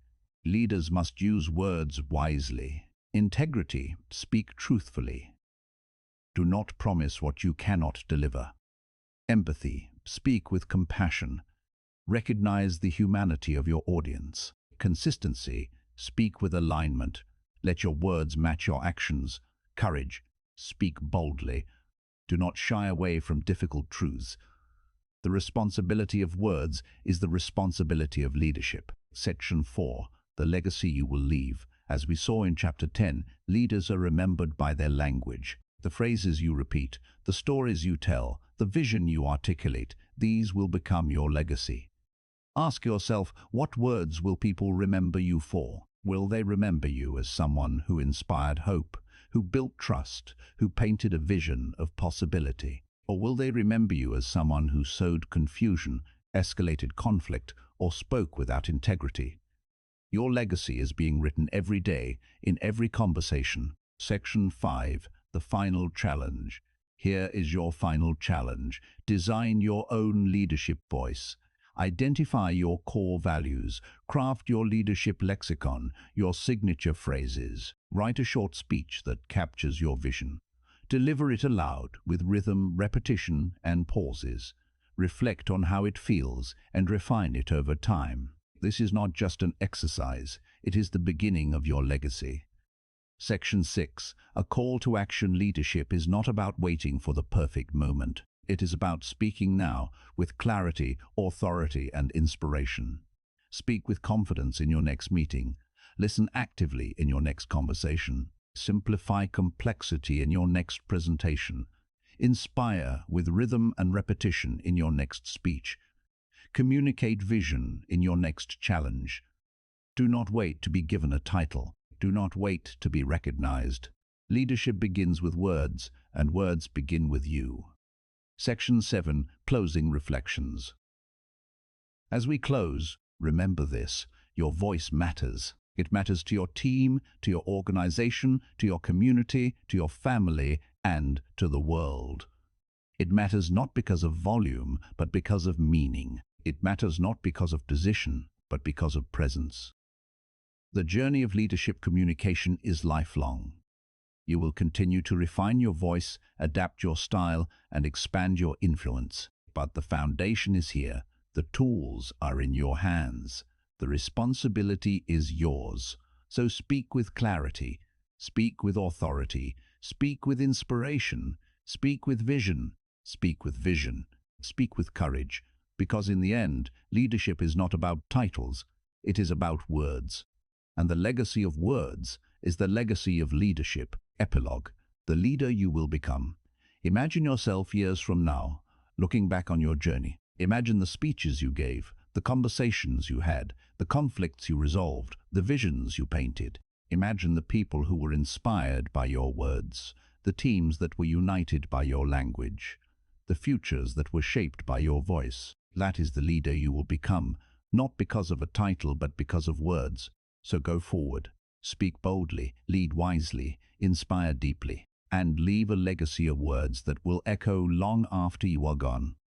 Leaders must use words wisely. Integrity. Speak truthfully. Do not promise what you cannot deliver. Empathy. Speak with compassion. Recognize the humanity of your audience. Consistency. Speak with alignment. Let your words match your actions. Courage. Speak boldly. Do not shy away from difficult truths. The responsibility of words is the responsibility of leadership. Section 4. The legacy you will leave. As we saw in Chapter 10, leaders are remembered by their language. The phrases you repeat, the stories you tell, the vision you articulate, these will become your legacy. Ask yourself, what words will people remember you for? Will they remember you as someone who inspired hope, who built trust, who painted a vision of possibility? Or will they remember you as someone who sowed confusion, escalated conflict, or spoke without integrity? Your legacy is being written every day, in every conversation. Section 5. The final challenge. Here is your final challenge. Design your own leadership voice. Identify your core values. Craft your leadership lexicon, your signature phrases. Write a short speech that captures your vision. Deliver it aloud with rhythm, repetition, and pauses. Reflect on how it feels and refine it over time. This is not just an exercise, it is the beginning of your legacy. Section 6. A call to action. Leadership is not about waiting for the perfect moment. It is about speaking now with clarity, authority, and inspiration. Speak with confidence in your next meeting. Listen actively in your next conversation. Simplify complexity in your next presentation. Inspire with rhythm and repetition in your next speech. Communicate vision in your next challenge. Do not wait to be given a title. Do not wait to be recognized. Leadership begins with words, and words begin with you. Section 7. Closing Reflections. As we close, remember this: your voice matters. It matters to your team, to your organization, to your community, to your family, and to the world. It matters not because of volume, but because of meaning. It matters not because of position, but because of presence. The journey of leadership communication is lifelong. You will continue to refine your voice, adapt your style, and expand your influence. But the foundation is here. The tools are in your hands. The responsibility is yours. So speak with clarity, speak with authority, speak with inspiration, speak with vision, speak with vision, speak with courage, because in the end, leadership is not about titles, it is about words. And the legacy of words is the legacy of leadership. Epilogue: the leader you will become. Imagine yourself years from now, looking back on your journey. Imagine the speeches you gave, the conversations you had, the conflicts you resolved, the visions you painted. Imagine the people who were inspired by your words, the teams that were united by your language, the futures that were shaped by your voice. That is the leader you will become, not because of a title but because of words. So go forward, speak boldly, lead wisely, inspire deeply, and leave a legacy of words that will echo long after you are gone.